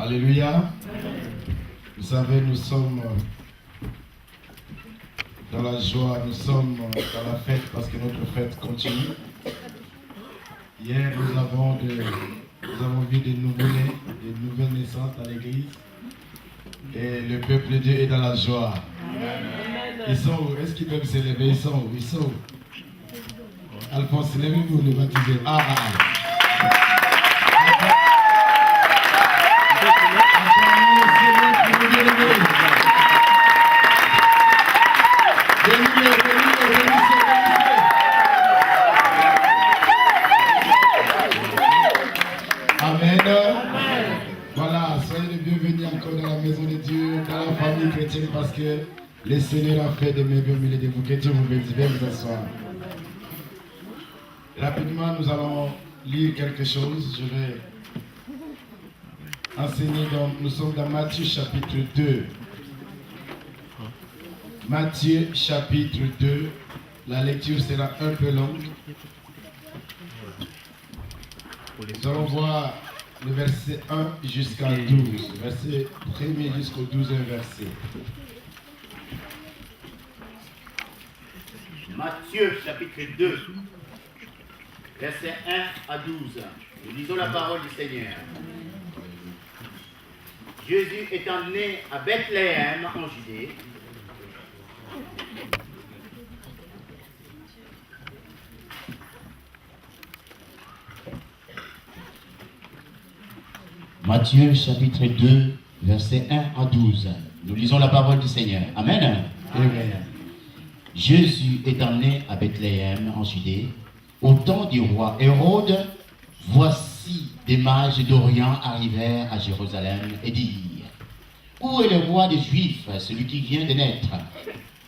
Alléluia. Vous savez, nous sommes dans la joie, nous sommes dans la fête parce que notre fête continue. Hier, nous avons vu des nouveaux-nés, des nouvelles naissances dans l'église. Et le peuple de Dieu est dans la joie. Ils sont où? Est-ce qu'ils peuvent s'élever? Ils sont où? Ils sont où? Alphonse, levez-vous, le baptisé. Amen. Voilà, soyez les bienvenus encore dans la maison de Dieu, dans la famille chrétienne, parce que le Seigneur a fait de merveilles au milieu de vous. Que Dieu vous bénisse. Viens vous asseoir. Rapidement, nous allons lire quelque chose. Je vais enseigner. Nous sommes dans Matthieu chapitre 2. Matthieu chapitre 2. La lecture sera un peu longue. Nous allons voir le verset 1 jusqu'à 12. Verset 1er jusqu'au 12e verset. Matthieu chapitre 2, verset 1 à 12. Nous lisons la parole du Seigneur. Jésus étant né à Bethléem en Judée, Matthieu chapitre 2, verset 1 à 12. Nous lisons la parole du Seigneur. Amen. Amen. Jésus étant né à Bethléem en Judée, au temps du roi Hérode, voici des mages d'Orient arrivèrent à Jérusalem et dirent: Où est le roi des Juifs, celui qui vient de naître?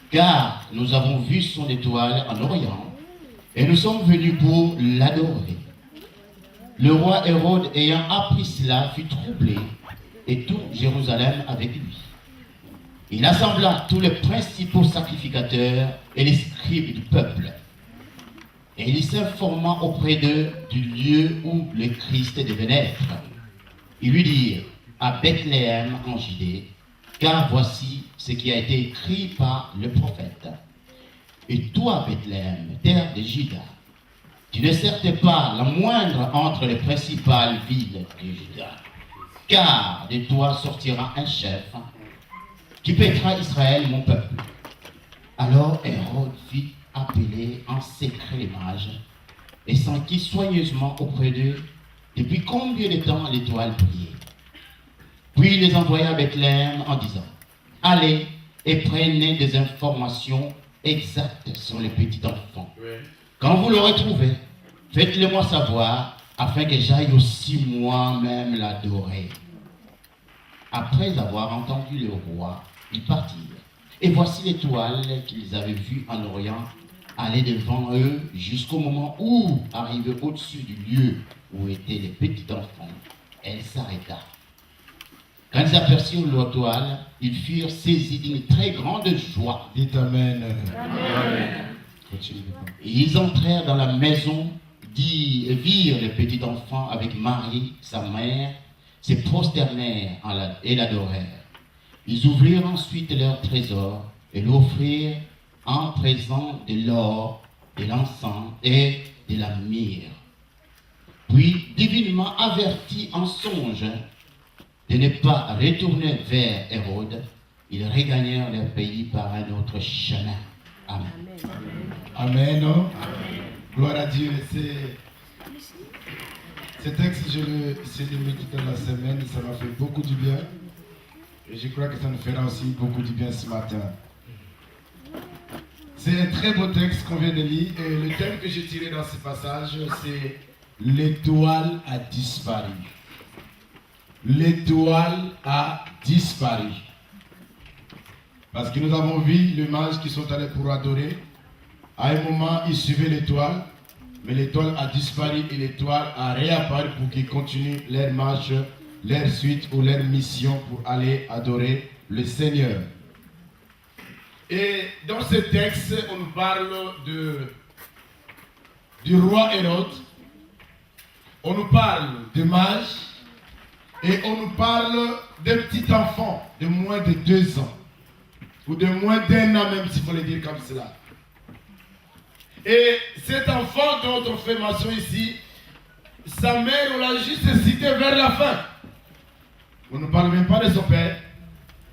Car nous avons vu son étoile en Orient, et nous sommes venus pour l'adorer. Le roi Hérode, ayant appris cela, fut troublé, et tout Jérusalem avec lui. Il assembla tous les principaux sacrificateurs et les scribes du peuple. Et il s'informa auprès d'eux du lieu où le Christ devait naître. Ils lui dirent: à Bethléem en Judée, car voici ce qui a été écrit par le prophète. Et toi, Bethléem, terre de Juda, tu ne seras pas la moindre entre les principales villes de Juda, car de toi sortira un chef qui paîtra Israël, mon peuple. Alors Hérode fit appeler en secret les mages et sentit soigneusement auprès d'eux depuis combien de temps l'étoile brillait. Puis il les envoya à Bethléem en disant: allez et prenez des informations exactes sur les petits enfants. Quand vous l'aurez trouvé, faites-le moi savoir, afin que j'aille aussi moi-même l'adorer. Après avoir entendu le roi, ils partirent. Et voici l'étoile qu'ils avaient vue en Orient aller devant eux jusqu'au moment où, arrivée au-dessus du lieu où étaient les petits enfants, elle s'arrêta. Quand ils aperçurent l'étoile, ils furent saisis d'une très grande joie. Dites Amen. Amen. Et ils entrèrent dans la maison, virent le petit enfant avec Marie, sa mère, se prosternèrent et l'adorèrent. Ils ouvrirent ensuite leur trésor et l'offrirent en présent de l'or, de l'encens et de la myrrhe. Puis, divinement avertis en songe de ne pas retourner vers Hérode, ils regagnèrent leur pays par un autre chemin. Amen. Amen. Gloire à Dieu. Ce texte, je l'ai médité dans la semaine, ça m'a fait beaucoup du bien. Et je crois que ça nous fera aussi beaucoup du bien ce matin. C'est un très beau texte qu'on vient de lire. Et le thème que j'ai tiré dans ce passage, c'est l'étoile a disparu. L'étoile a disparu. Parce que nous avons vu les mages qui sont allés pour adorer. À un moment, ils suivaient l'étoile. Mais l'étoile a disparu et l'étoile a réapparu pour qu'ils continuent leur marche, leur suite ou leur mission pour aller adorer le Seigneur. Et dans ce texte, on nous parle du roi Hérode. On nous parle des mages Et on nous parle d'un petit enfant de moins de 2 ans. Ou de moins d'1 an même, s'il faut le dire comme cela. Et cet enfant dont on fait mention ici, sa mère, on l'a juste cité vers la fin. On ne parle même pas de son père.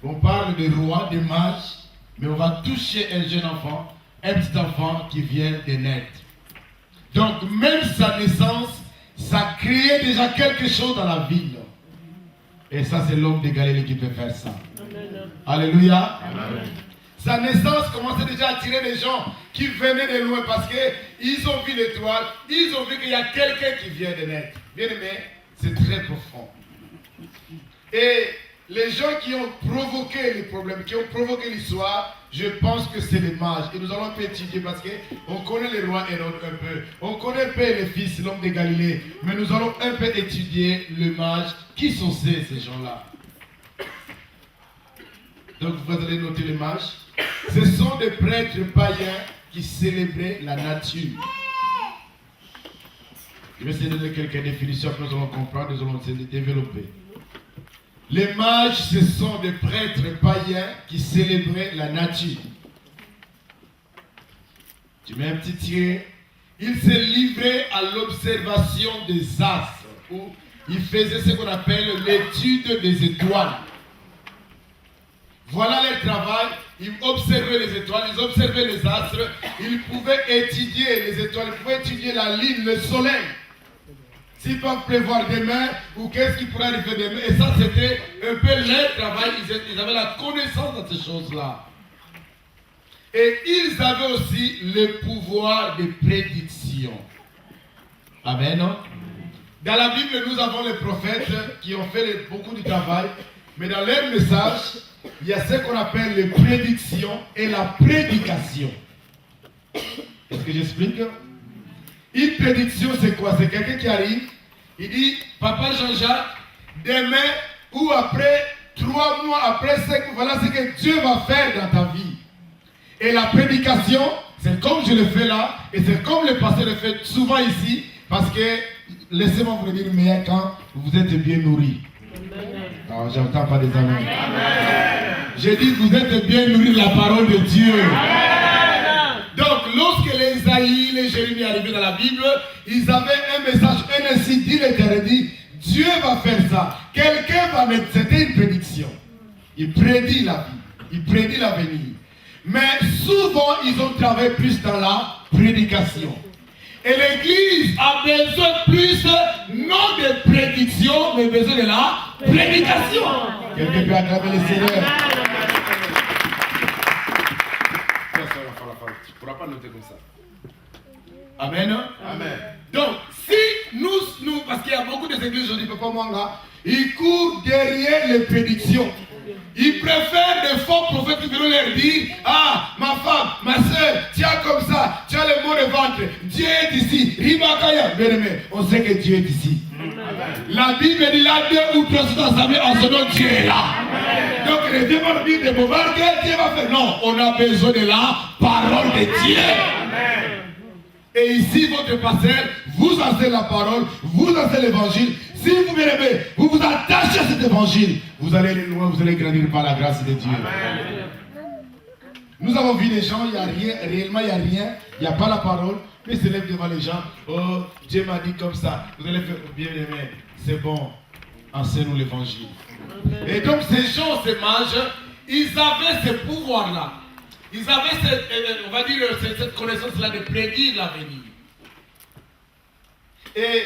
On parle de roi, de mage. Mais on va toucher un jeune enfant, un petit enfant qui vient de naître. Donc même sa naissance, ça créait déjà quelque chose dans la ville. Et ça, c'est l'homme de Galilée qui peut faire ça. Amen. Alléluia. Amen. Sa naissance commençait déjà à attirer les gens qui venaient de loin parce qu'ils ont vu l'étoile, ils ont vu qu'il y a quelqu'un qui vient de naître. Bien aimé, c'est très profond. Et les gens qui ont provoqué les problèmes, qui ont provoqué l'histoire, je pense que c'est les mages. Et nous allons un peu étudier parce qu'on connaît le roi Hérode un peu. On connaît un peu les fils, l'homme de Galilée. Mais nous allons un peu étudier le mage. Qui sont ces gens-là? Donc vous allez noter les mages. Ce sont des prêtres païens qui célébraient la nature. Je vais essayer de donner quelques définitions que nous allons comprendre, nous allons essayer de développer. Les mages, ce sont des prêtres païens qui célébraient la nature. Tu mets un petit tiret. Ils se livraient à l'observation des astres, ou ils faisaient ce qu'on appelle l'étude des étoiles. Voilà leur travail. Ils observaient les étoiles, ils observaient les astres. Ils pouvaient étudier les étoiles, ils pouvaient étudier la lune, le soleil. S'ils peuvent prévoir demain, ou qu'est-ce qui pourrait arriver demain. Et ça, c'était un peu leur travail. Ils avaient la connaissance de ces choses-là. Et ils avaient aussi le pouvoir de prédiction. Amen. Dans la Bible, nous avons les prophètes qui ont fait beaucoup de travail. Mais dans leur message, il y a ce qu'on appelle les prédictions et la prédication. Est-ce que j'explique? Une prédiction, c'est quoi? C'est quelqu'un qui arrive, il dit, Papa Jean-Jacques, demain ou après, 3 mois après, voilà ce que Dieu va faire dans ta vie. Et la prédication, c'est comme je le fais là, et c'est comme le pasteur le fait souvent ici, parce que, laissez-moi vous le dire, mais quand vous êtes bien nourris. Non, j'entends pas des amis. J'ai dit, vous êtes bien nourris de la parole de Dieu. Amen. Donc, lorsque les Isaïe, les Jérémie arrivaient dans la Bible, ils avaient un message, un ainsi dit l'Éternel, dit, Dieu va faire ça. Quelqu'un va mettre, c'était une prédiction. Il prédit la vie, il prédit l'avenir. Mais souvent, ils ont travaillé plus dans la prédication. Et l'Église a besoin plus, non de prédiction, mais besoin de la prédication. Quelqu'un peut acclamer le Seigneur. Tu ne pourras pas noter comme ça. Amen. Amen. Donc, si nous parce qu'il y a beaucoup d'églises aujourd'hui, Papa Mwanga, ils courent derrière les prédictions. Ils préfèrent des faux prophètes qui viennent leur dire, ah, ma femme, ma soeur, tu as comme ça, tu as le mot de ventre, Dieu est ici, Ribakaya. Bien aimé, on sait que Dieu est ici. Amen. La Bible dit là, 2 ou 3 sont assemblés en son nom, Dieu est là. Amen. Donc, les démons disent de Bobar, que Dieu va faire. Non, on a besoin de la parole de Dieu. Amen. Et ici, votre pasteur vous enseigne la parole, vous enseigne l'évangile. Si vous m'aimez, vous vous attachez à cet évangile, vous allez aller loin, vous allez grandir par la grâce de Dieu. Amen. Nous avons vu des gens, il n'y a rien, réellement il n'y a rien, il n'y a pas la parole, mais ils se lèvent devant les gens. Oh, Dieu m'a dit comme ça. Vous allez faire bien aimé, c'est bon, enseigne-nous l'évangile. Et donc ces gens, ces mages, ils avaient ce pouvoir-là. Ils avaient on va dire, cette connaissance-là de prédire l'avenir. Et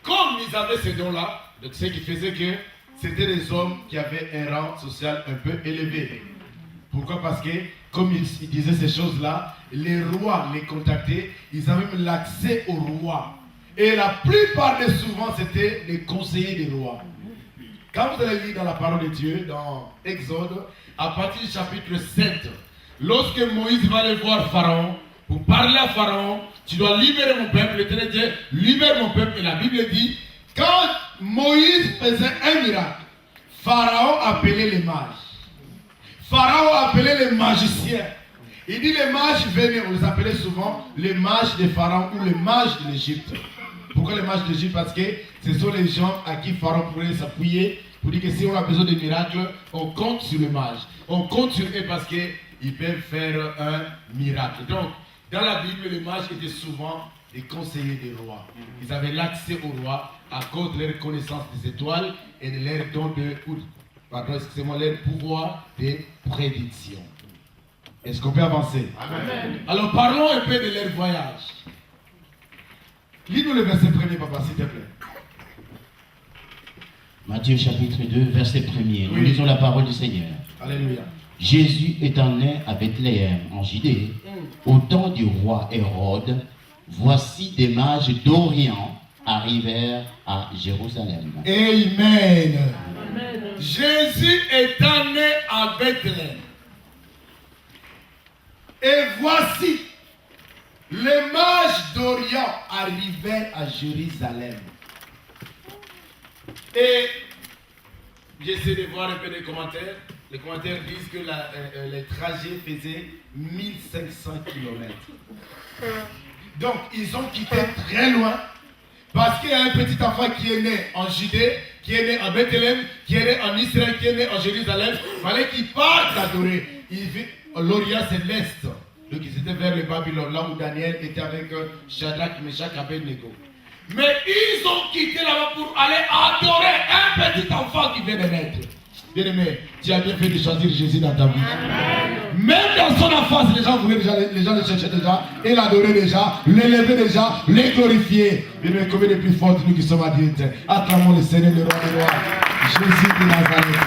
comme ils avaient ces dons-là, donc ce qui faisait que c'était des hommes qui avaient un rang social un peu élevé. Pourquoi? Parce que, comme ils disaient ces choses-là, les rois les contactaient, ils avaient même l'accès aux rois. Et la plupart des souvent, c'était les conseillers des rois. Quand vous allez lire dans la parole de Dieu, dans Exode, à partir du chapitre 7, lorsque Moïse va aller voir Pharaon, pour parler à Pharaon, tu dois libérer mon peuple, l'Éternel dit, libère mon peuple. Et la Bible dit, quand Moïse faisait un miracle, Pharaon appelait les mages. Pharaon appelait les magiciens. Il dit les mages venaient, on les appelait souvent les mages de Pharaon ou les mages de l'Égypte. Pourquoi les mages d'Égypte? Parce que ce sont les gens à qui Pharaon pourrait s'appuyer pour dire que si on a besoin de miracles, on compte sur les mages. On compte sur eux parce qu'ils peuvent faire un miracle. Donc, dans la Bible, les mages étaient souvent des conseillers des rois. Ils avaient l'accès au roi à cause de leur connaissance des étoiles et de leur don leur pouvoir de prédiction. Est-ce qu'on peut avancer? Amen. Alors parlons un peu de leur voyage. Lis-nous le verset 1er, papa, s'il te plaît. Matthieu chapitre 2, verset 1er. Nous lisons la parole du Seigneur. Alléluia. Jésus étant né à Bethléem en Judée, au temps du roi Hérode, voici des mages d'Orient arrivèrent à Jérusalem. Amen. Amen. Jésus étant né à Bethléem. Et voici, les mages d'Orient arrivèrent à Jérusalem. Et j'essaie de voir un peu les commentaires. Les commentaires disent que le trajet faisait 1500 km. Donc, ils ont quitté très loin parce qu'il y a un petit enfant qui est né en Judée, qui est né en Bethléem, qui est né en Israël, qui est né en Jérusalem. Il fallait qu'il parte adorer. L'Orient, c'est l'Est. Donc, ils étaient vers le Babylone, là où Daniel était avec Shadrach, Meshach, Abednego. Mais ils ont quitté là-bas pour aller adorer un petit enfant qui vient de naître. Bien-aimé, tu as bien fait de choisir Jésus dans ta vie. Amen. Même dans son enfance, les gens voulaient déjà, les gens le cherchaient déjà, et l'adoraient déjà, l'élevaient déjà, les glorifier. Bien-aimé, combien de plus forts nous qui sommes adultes. Acclamons le Seigneur, le roi des rois, Jésus de Nazareth.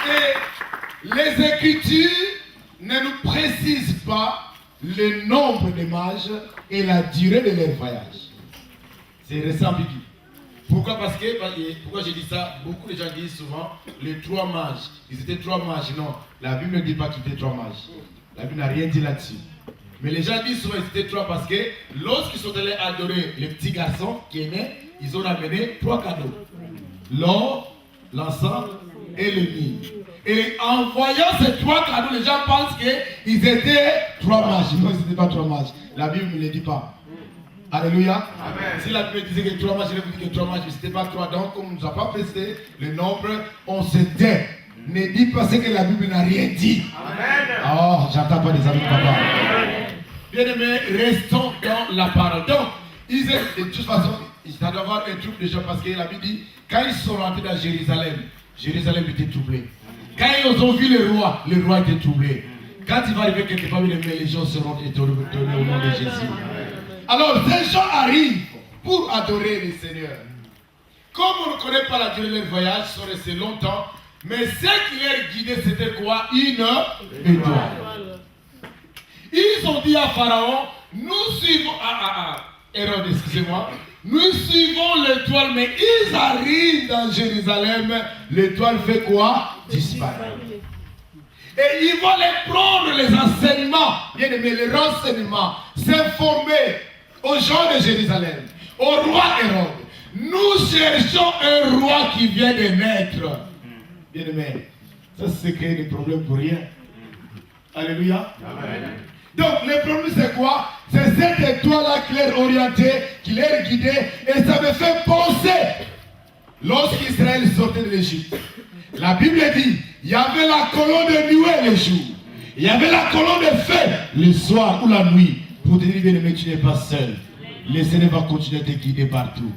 Et les Écritures ne nous précisent pas le nombre de mages et la durée de leur voyage. C'est récent ambigu. Pourquoi? Pourquoi j'ai dit ça? Beaucoup de gens disent souvent les 3 mages. Ils étaient 3 mages. Non, la Bible ne dit pas qu'ils étaient 3 mages. La Bible n'a rien dit là-dessus. Mais les gens disent souvent qu'ils étaient 3 parce que lorsqu'ils sont allés adorer le petit garçon qui est né, ils ont ramené 3 cadeaux. L'or, l'encens et le myrrhe. Et en voyant ces 3 cadeaux, les gens pensent qu'ils étaient 3 mages. Non, ils n'étaient pas 3 mages. La Bible ne le dit pas. Alléluia. Amen. Si la Bible disait que 3 mages, je vais vous dire que 3 mages, mais ce n'était pas 3. Donc, comme on ne nous a pas précisé le nombre, on se tait. Ne dis pas ce que la Bible n'a rien dit. Amen. Oh, j'entends pas les amis de papa. Bien-aimés, restons dans la parole. Donc, ils étaient, de toute façon, il doit y avoir un trouble de gens parce que la Bible dit, quand ils sont rentrés dans Jérusalem, Jérusalem était troublé. Quand ils ont vu le roi était troublé. Quand il va arriver quelque part, les gens seront étonnés au nom de Jésus. Alors, ces gens arrivent pour adorer le Seigneur. Comme on ne connaît pas la durée de leur voyage, ils sont restés longtemps. Mais ce qui les guidait, c'était quoi? Une étoile. Ils ont dit à Pharaon, nous suivons... Hérode, excusez-moi. Nous suivons l'étoile, mais ils arrivent dans Jérusalem. L'étoile fait quoi? Disparaît. Et ils vont les prendre les enseignements, bien aimés, les renseignements, s'informer aux gens de Jérusalem, au roi Hérode. Nous cherchons un roi qui vient de naître. Bien aimé, ça c'est créer des problèmes pour rien. Alléluia. Amen. Donc le problème c'est quoi? C'est cette étoile-là qui les orientée, qui les guidait, et ça me fait penser lorsqu'Israël sortait de l'Égypte. La Bible dit, il y avait la colonne de nuée le jour, il y avait la colonne de feu le soir ou la nuit, pour te dire, bien aimé, tu n'es pas seul. Le Seigneur va continuer à te guider partout.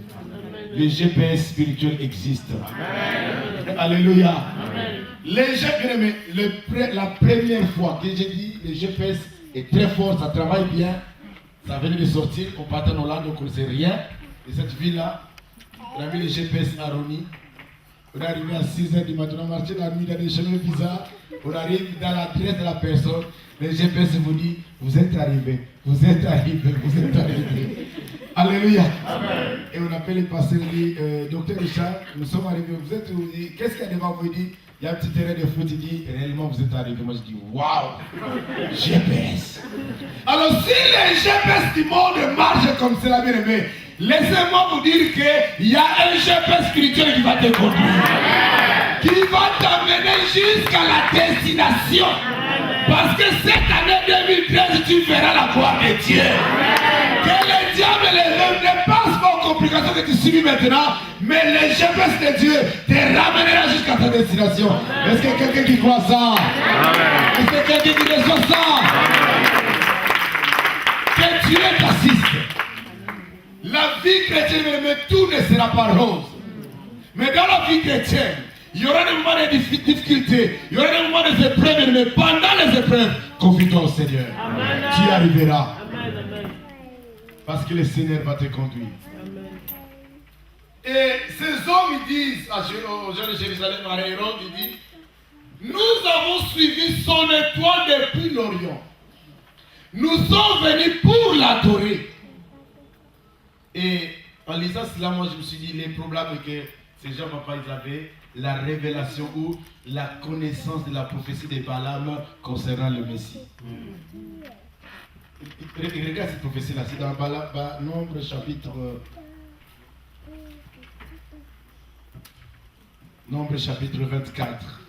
Le GPS spirituel existe. Amen. Alléluia. Amen. Les GPS, la première fois que j'ai dit, le GPS est très fort, ça travaille bien. Ça venait de sortir, on partait en Hollande, on ne connaissait rien de cette ville-là. On a mis le GPS à Roni. On est arrivé à 6h du matin, on a marché la nuit dans des chemins bizarres. On arrive dans l'adresse de la personne. Le GPS vous dit, vous êtes arrivé, vous êtes arrivé, vous êtes arrivé. Alléluia. Amen. Et on appelle le pasteur, il dit, docteur Richard, nous sommes arrivés, vous êtes où? Qu'est-ce qu'il y a devant vous? Il dit, il y a un petit terrain de foot, il dit, réellement vous êtes arrivé. Moi je dis, waouh, GPS. Alors si les GPS du monde marchent comme cela, bien aimé, laissez-moi vous dire qu'il y a un GPS spirituel qui va te conduire, qui va t'amener jusqu'à la destination. Parce que cette année 2013, tu verras la gloire de Dieu. Que le diable ne pense pas aux complications que tu subis maintenant, mais le GPS de Dieu te ramènera jusqu'à ta destination. Est-ce qu'il y a quelqu'un qui croit ça? Est-ce qu'il y a quelqu'un qui reçoit ça? Que Dieu t'assiste. La vie chrétienne, mais tout ne sera pas rose. Mais dans la vie chrétienne, il y aura des moments de difficultés, il y aura des moments de épreuves, mais pendant les épreuves, confie-toi au Seigneur. Amen. Tu y arriveras. Amen. Amen. Parce que le Seigneur va te conduire. Amen. Et ces hommes, ils disent aux gens de Jérusalem, à Hérode, ils disent, nous avons suivi son étoile depuis l'Orient. Nous sommes venus pour l'adorer. Et en lisant cela, moi je me suis dit, les problèmes que ces gens, papa, ils avaient la révélation ou la connaissance de la prophétie de Balaam concernant le Messie. Regarde cette prophétie-là, c'est dans Balaam, Nombre chapitre 24.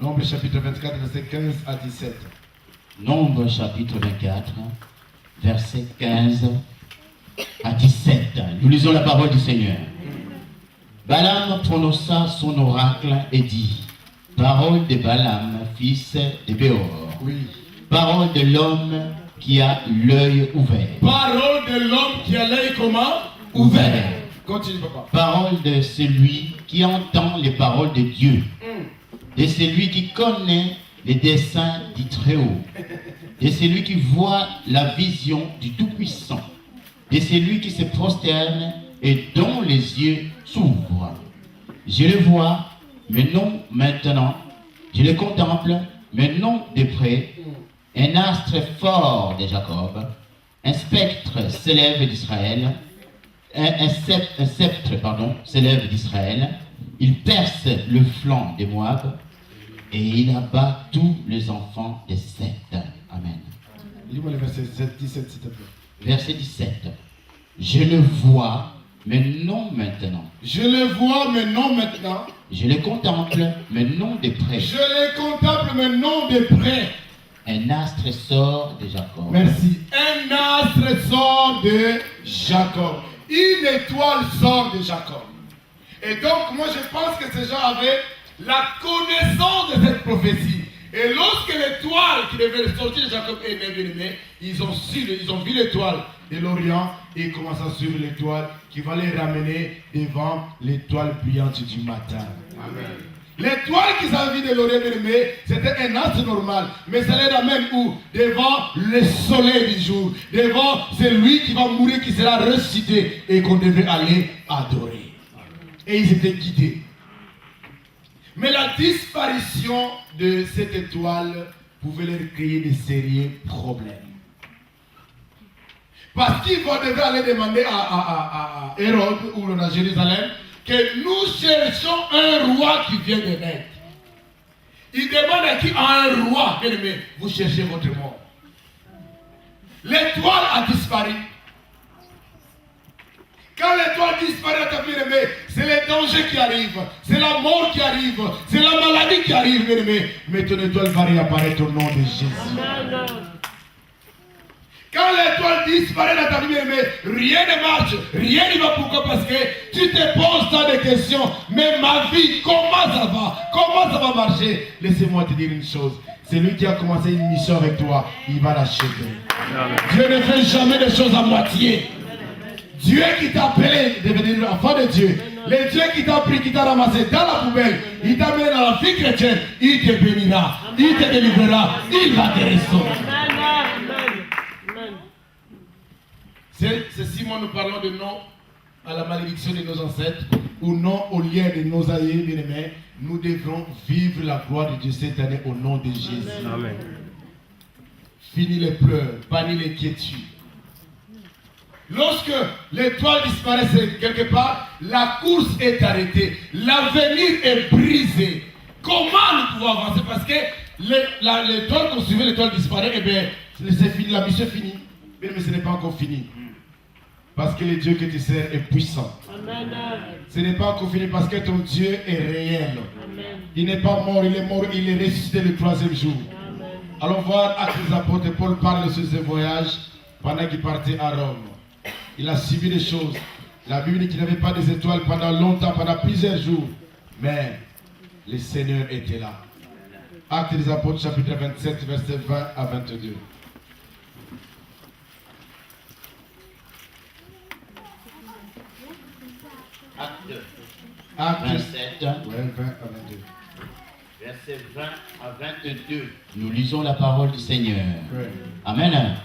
Nombre chapitre 24, verset 15 à 17. Nombre chapitre 24, verset 15 à 17. Nous lisons la parole du Seigneur. Balaam prononça son oracle et dit, parole de Balaam, fils de Béor. Oui. Parole de l'homme qui a l'œil ouvert. Parole de l'homme qui a l'œil comment? Ouvert. Continue, papa. Parole de celui qui entend les paroles de Dieu. De celui qui connaît les desseins du Très-Haut. De celui qui voit la vision du Tout-Puissant. De celui qui se prosterne et dont les yeux s'ouvrent. Je le vois, mais non maintenant. Je le contemple, mais non de près. Un astre fort de Jacob, un spectre s'élève d'Israël, un sceptre s'élève d'Israël. Il perce le flanc des Moab et il abat tous les enfants des Seth. Amen. Lis-moi le verset 17, s'il te plaît. Verset 17. Je le vois, mais non maintenant. Je le vois, mais non maintenant. Je le contemple, mais non de près. Je le contemple, mais non de près. Un astre sort de Jacob. Merci. Un astre sort de Jacob. Une étoile sort de Jacob. Et donc, moi, je pense que ces gens avaient la connaissance de cette prophétie. Et lorsque l'étoile qui devait sortir de Jacob est venue, ils ont vu l'étoile de l'Orient et ils commencent à suivre l'étoile qui va les ramener devant l'étoile brillante du matin. Amen. L'étoile qu'ils avaient vue de l'Orient, c'était un astre normal, mais ça les ramène où? Devant le soleil du jour, devant celui qui va mourir, qui sera ressuscité et qu'on devait aller adorer. Et ils étaient guidés. Mais la disparition de cette étoile pouvait leur créer de sérieux problèmes. Parce qu'ils devaient aller demander à Hérode ou à Jérusalem que nous cherchons un roi qui vient de naître. Ils demandent à qui? À un roi. Bien aimé, vous cherchez votre mort. L'étoile a disparu. Quand l'étoile disparaît, c'est le danger qui arrive, c'est la mort qui arrive, c'est la maladie qui arrive, mais ton étoile va réapparaître au nom de Jésus. Quand l'étoile disparaît dans ta vie, rien ne marche, rien ne va. Pourquoi? Parce que tu te poses tant de questions. Mais ma vie, comment ça va? Comment ça va marcher? Laissez-moi te dire une chose. C'est lui qui a commencé une mission avec toi, il va l'achever. Dieu ne fait jamais des choses à moitié. Dieu qui t'a appelé de devenir enfant de Dieu, le Dieu qui t'a pris, qui t'a ramassé dans la poubelle, il t'a amené dans la vie chrétienne, il te bénira, il te délivrera, il va te restaurer. C'est si moi nous parlons de non à la malédiction de nos ancêtres ou non au lien de nos aïeux bien-aimés, nous devrons vivre la gloire de Dieu cette année au nom de Jésus. Amen. Fini les pleurs, bannis les quiétudes. Lorsque l'étoile disparaît quelque part, la course est arrêtée. L'avenir est brisé. Comment nous pouvons avancer? Parce que l'étoile qu'on suivait, l'étoile disparaît, et bien, c'est fini, la mission est finie. Mais ce n'est pas encore fini. Parce que le Dieu que tu sers est puissant. Amen. Ce n'est pas encore fini parce que ton Dieu est réel. Amen. Il n'est pas mort, il est mort, il est ressuscité le 3e jour. Amen. Allons voir Actes des Apôtres. Paul parle sur ses voyages pendant qu'il partait à Rome. Il a subi des choses. La Bible dit qu'il n'avait pas des étoiles pendant longtemps, pendant plusieurs jours. Mais le Seigneur était là. Actes des Apôtres, chapitre 27, versets 20 à 22. Acte Actes 27, ouais, 20 à 22. verset 20 à 22. nous lisons la parole du Seigneur. Ouais. Amen.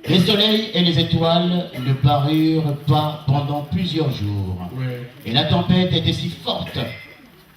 Les soleils et les étoiles ne parurent pas pendant plusieurs jours. Ouais. Et la tempête était si forte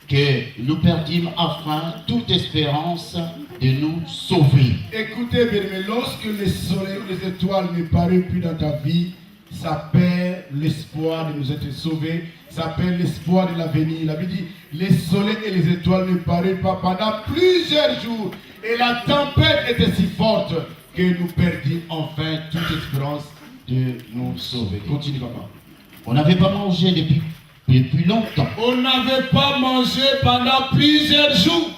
que nous perdîmes enfin toute espérance de nous sauver. Écoutez, bien aimé, lorsque le soleil ou les étoiles ne parurent plus dans ta vie, ça perd l'espoir de nous être sauvés, ça perd l'espoir de l'avenir. La Bible dit, les soleils et les étoiles ne parurent pas pendant plusieurs jours. Et la tempête était si forte que nous perdîmes enfin toute espérance de nous sauver. Continue, papa. On n'avait pas mangé depuis longtemps. On n'avait pas mangé pendant plusieurs jours.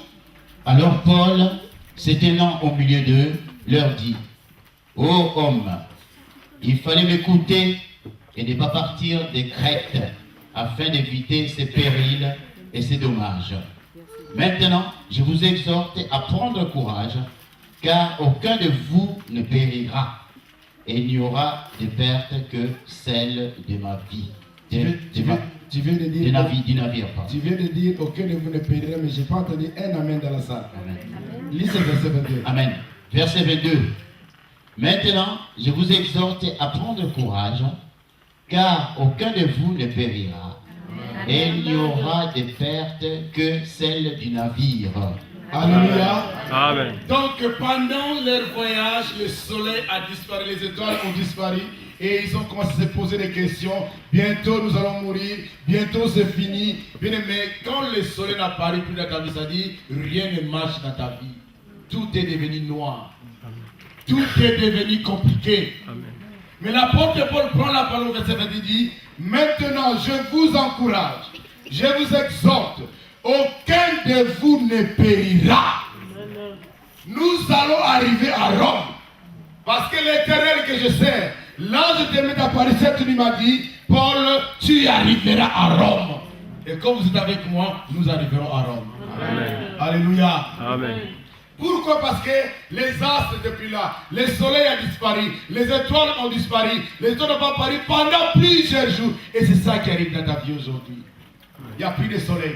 Alors Paul, se tenant au milieu d'eux, leur dit, ô hommes, il fallait m'écouter et ne pas partir des Crêtes afin d'éviter ces périls et ces dommages. Maintenant, je vous exhorte à prendre courage, car aucun de vous ne périra, et il n'y aura de perte que celle de ma vie. Tu viens de dire, Du navire, pardon. tu viens de dire aucun de vous ne périra, mais je n'ai pas entendu un amen dans la salle. Amen. Lis ce verset 22. Amen. Verset 22. Maintenant, je vous exhorte à prendre courage, car aucun de vous ne périra, et il n'y aura de perte que celle du navire. Alléluia. Amen. Donc pendant leur voyage, le soleil a disparu, les étoiles ont disparu et ils ont commencé à se poser des questions. Bientôt nous allons mourir, bientôt c'est fini. Bien aimé, quand le soleil n'apparaît plus dans ta vie, ça dit rien ne marche dans ta vie. Tout est devenu noir. Tout est devenu compliqué. Amen. Mais l'apôtre Paul prend la parole au verset 20 et dit, maintenant je vous encourage, je vous exhorte, aucun de vous ne périra. Nous allons arriver à Rome. Parce que l'Éternel que je sers, l'ange de m'est apparu cette nuit m'a dit, Paul, tu arriveras à Rome. Et comme vous êtes avec moi, nous arriverons à Rome. Amen. Alléluia. Amen. Pourquoi? Parce que les astres depuis là, le soleil a disparu, les étoiles ont disparu, les étoiles n'ont pas apparu pendant plusieurs jours. Et c'est ça qui arrive dans ta vie aujourd'hui. Il n'y a plus de soleil.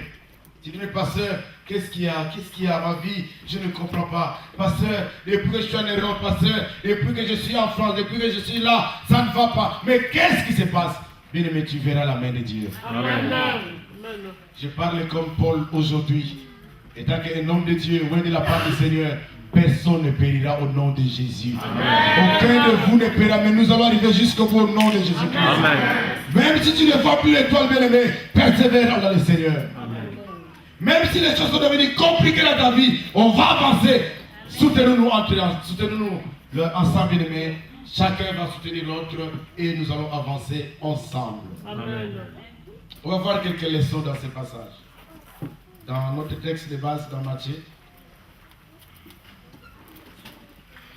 Tu dis, mais pasteur, qu'est-ce qu'il y a? Qu'est-ce qu'il y a à ma vie? Je ne comprends pas. Pasteur, depuis que je suis en Europe, pasteur, depuis que je suis en France, depuis que je suis là, ça ne va pas. Mais qu'est-ce qui se passe? Bien aimé, tu verras la main de Dieu. Amen. Je parle comme Paul aujourd'hui. Étant qu'un homme de Dieu, loin de la part du Seigneur, personne ne périra au nom de Jésus. Aucun de vous ne périra, mais nous allons arriver jusqu'au bout au nom de Jésus-Christ. Amen. Même si tu ne vois plus l'étoile, bien aimé, persévère dans le Seigneur. Amen. Même si les choses sont devenues compliquées dans ta vie, on va avancer. Soutenons-nous ensemble, bien aimé. Chacun va soutenir l'autre et nous allons avancer ensemble. Amen. On va voir quelques leçons dans ce passage. Dans notre texte de base, dans Matthieu.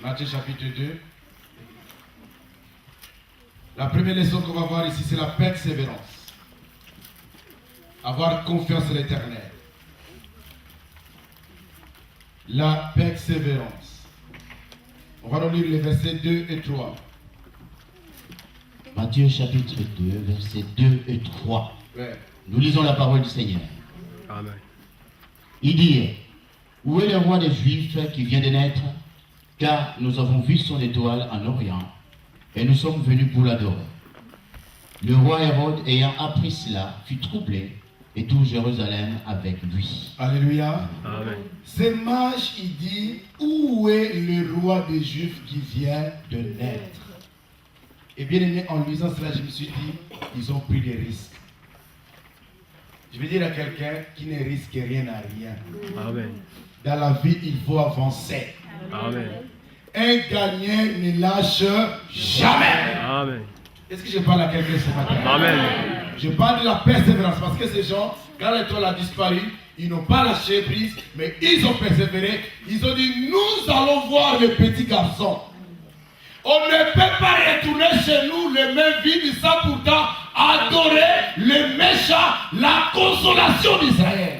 Matthieu chapitre 2. La première leçon qu'on va voir ici, c'est la persévérance. Avoir confiance en l'Éternel. La persévérance. On va nous lire les versets 2 et 3. Matthieu chapitre 2, versets 2 et 3. Ouais. Nous lisons la parole du Seigneur. Amen. Il dit, où est le roi des Juifs qui vient de naître? Car nous avons vu son étoile en Orient, et nous sommes venus pour l'adorer. Le roi Hérode, ayant appris cela, fut troublé, et tout Jérusalem avec lui. Alléluia. Amen. Ce mage, il dit, où est le roi des Juifs qui vient de naître? Et bien aimé, en lisant cela, je me suis dit, ils ont pris des risques. Je veux dire à quelqu'un qui ne risque rien à rien. Amen. Dans la vie, il faut avancer. Amen. Un gagnant ne lâche jamais. Amen. Est-ce que je parle à quelqu'un ce matin? Amen. Je parle de la persévérance parce que ces gens, quand l'étoile a disparu, ils n'ont pas lâché prise, mais ils ont persévéré. Ils ont dit, nous allons voir le petit garçon. On ne peut pas retourner chez nous les mains vides sans pourtant adorer le méchant, la consolation d'Israël.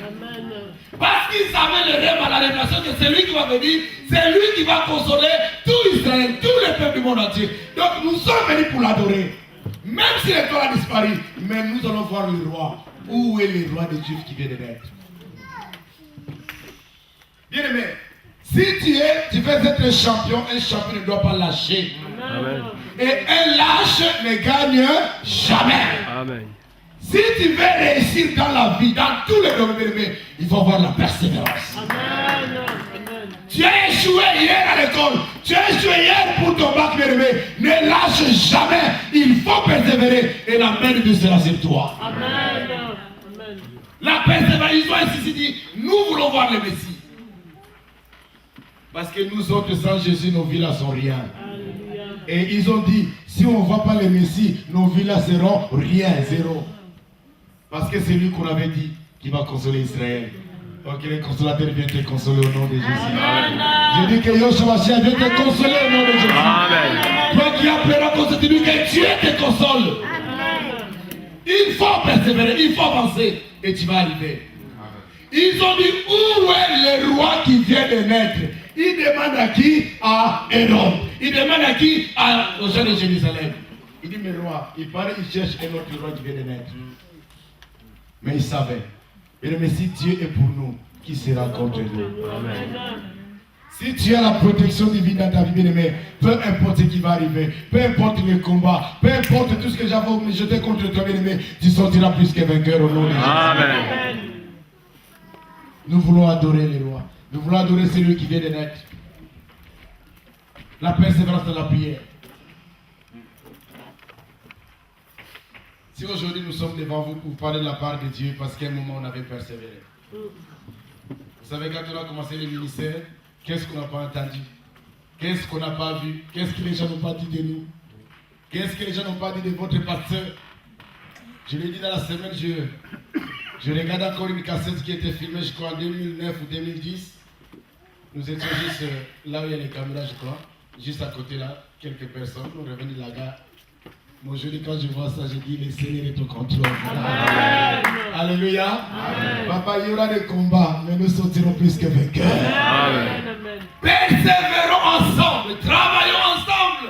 Parce qu'ils avaient le rêve à la révélation que c'est lui qui va venir, c'est lui qui va consoler tout Israël, tout le peuple du monde entier. Donc nous sommes venus pour l'adorer. Même si l'étoile a disparu, mais nous allons voir le roi. Où est le roi des Juifs qui vient de naître? Bien aimé, si tu veux être un champion ne doit pas lâcher. Amen. Et un lâche ne gagne jamais. Amen. Si tu veux réussir dans la vie, dans tous les domaines, il faut avoir la persévérance. Amen. Tu as échoué hier à l'école, tu as échoué hier pour ton bac, bien-aimé. Ne lâche jamais, il faut persévérer et la main de Dieu sera sur toi. Amen. La persévérance, ils ont ainsi dit, nous voulons voir le Messie. Parce que nous autres, sans Jésus, nos villas sont rien. Alléluia. Et ils ont dit, si on ne voit pas le Messie, nos villas seront rien, zéro. Parce que c'est lui qu'on avait dit qui va consoler Israël. Ok, le consolateur vient te consoler au nom de Jésus. Amen. Je dis que Yoshua Mashiach vient te consoler au nom de Jésus. Amen. Toi qui appelleras pour cette nuit, que Dieu te console. Il faut persévérer, il faut avancer. Et tu vas arriver. Ils ont dit, où est le roi qui vient de naître? Il demande à qui? À Hérode. Il demande à qui? Aux gens de Jérusalem. Il dit, mais roi, il paraît qu'il cherche un autre roi qui vient de naître. Mais il savait. Mais si Dieu est pour nous, qui sera contre nous? Amen. Si tu as la protection divine dans ta vie, bien-aimé, peu importe ce qui va arriver, peu importe le combat, peu importe tout ce que j'avais jeté contre toi, bien-aimé, tu sortiras plus que vainqueur au nom de Jésus. Amen. Nous voulons adorer les rois. Nous voulons adorer celui qui vient de naître. La persévérance de la prière. Si aujourd'hui nous sommes devant vous pour parler de la part de Dieu, parce qu'à un moment on avait persévéré. Vous savez, quand on a commencé le ministère, qu'est-ce qu'on n'a pas entendu? Qu'est-ce qu'on n'a pas vu? Qu'est-ce que les gens n'ont pas dit de nous? Qu'est-ce que les gens n'ont pas dit de votre pasteur? Je l'ai dit dans la semaine, je regarde encore une cassette qui était filmée, je crois, en 2009 ou 2010. Nous étions juste là où il y a les caméras, je crois. Juste à côté là, quelques personnes. On est revenu de la gare. Moi, je dis, quand je vois ça, je dis, le Seigneur est au contrôle. Amen. Alléluia. Amen. Papa, il y aura des combats, mais nous sortirons plus que vainqueurs. Amen. Amen. Persévérons ensemble, travaillons ensemble.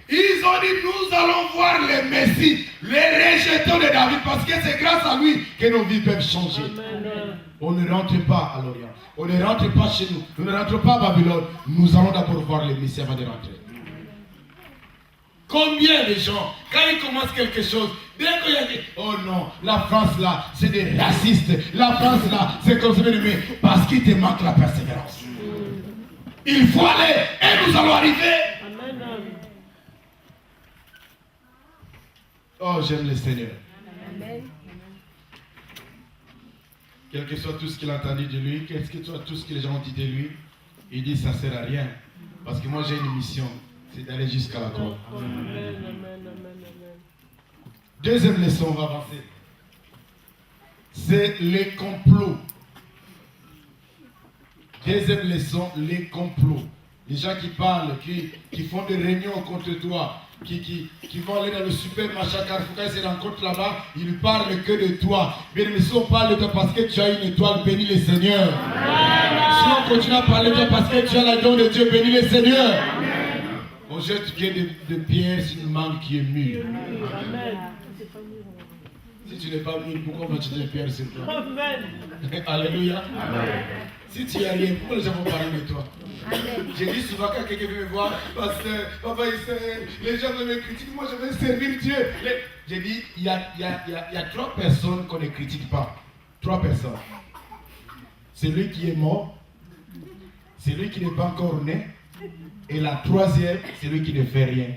Ils ont dit, nous allons voir le Messie, les rejetons de David, parce que c'est grâce à lui que nos vies peuvent changer. Amen. On ne rentre pas à l'Orient, on ne rentre pas chez nous, nous ne rentrons pas à Babylone. Nous allons d'abord voir le Messie avant de rentrer. Combien de gens, quand ils commencent quelque chose, dès qu'il y a des... Oh non, la France là, c'est des racistes. La France là, c'est comme ça, mais parce qu'il te manque la persévérance. Il faut aller et nous allons arriver. Amen. Oh, j'aime le Seigneur. Quel que soit tout ce qu'il a entendu de lui, quel que soit tout ce que les gens ont dit de lui, il dit ça ne sert à rien. Parce que moi j'ai une mission, c'est d'aller jusqu'à la croix. Amen. Deuxième leçon, on va avancer. C'est les complots. Deuxième leçon, les complots. Les gens qui parlent, qui font des réunions contre toi, qui vont aller dans le supermarché à Carrefour, quand ils se rencontrent là-bas, ils ne parlent que de toi. Bien mais si on parle de toi parce que tu as une étoile, bénis le Seigneur. Si on continue à parler de toi parce que tu as la don de Dieu, bénis le Seigneur. On jette bien de pierres sur une mangue qui est mûre. Amen. Si tu n'es pas mûr, pourquoi on va jeter des pierres sur toi? Amen. Alléluia. Si tu es rien, pourquoi les gens vont parler de toi? J'ai dit souvent quand quelqu'un vient me voir, pasteur, papa, les gens me critiquent, moi je veux servir Dieu. J'ai dit, il y a 3 personnes qu'on ne critique pas. 3 personnes. Celui qui est mort, celui qui n'est pas encore né, et la 3e, celui qui ne fait rien.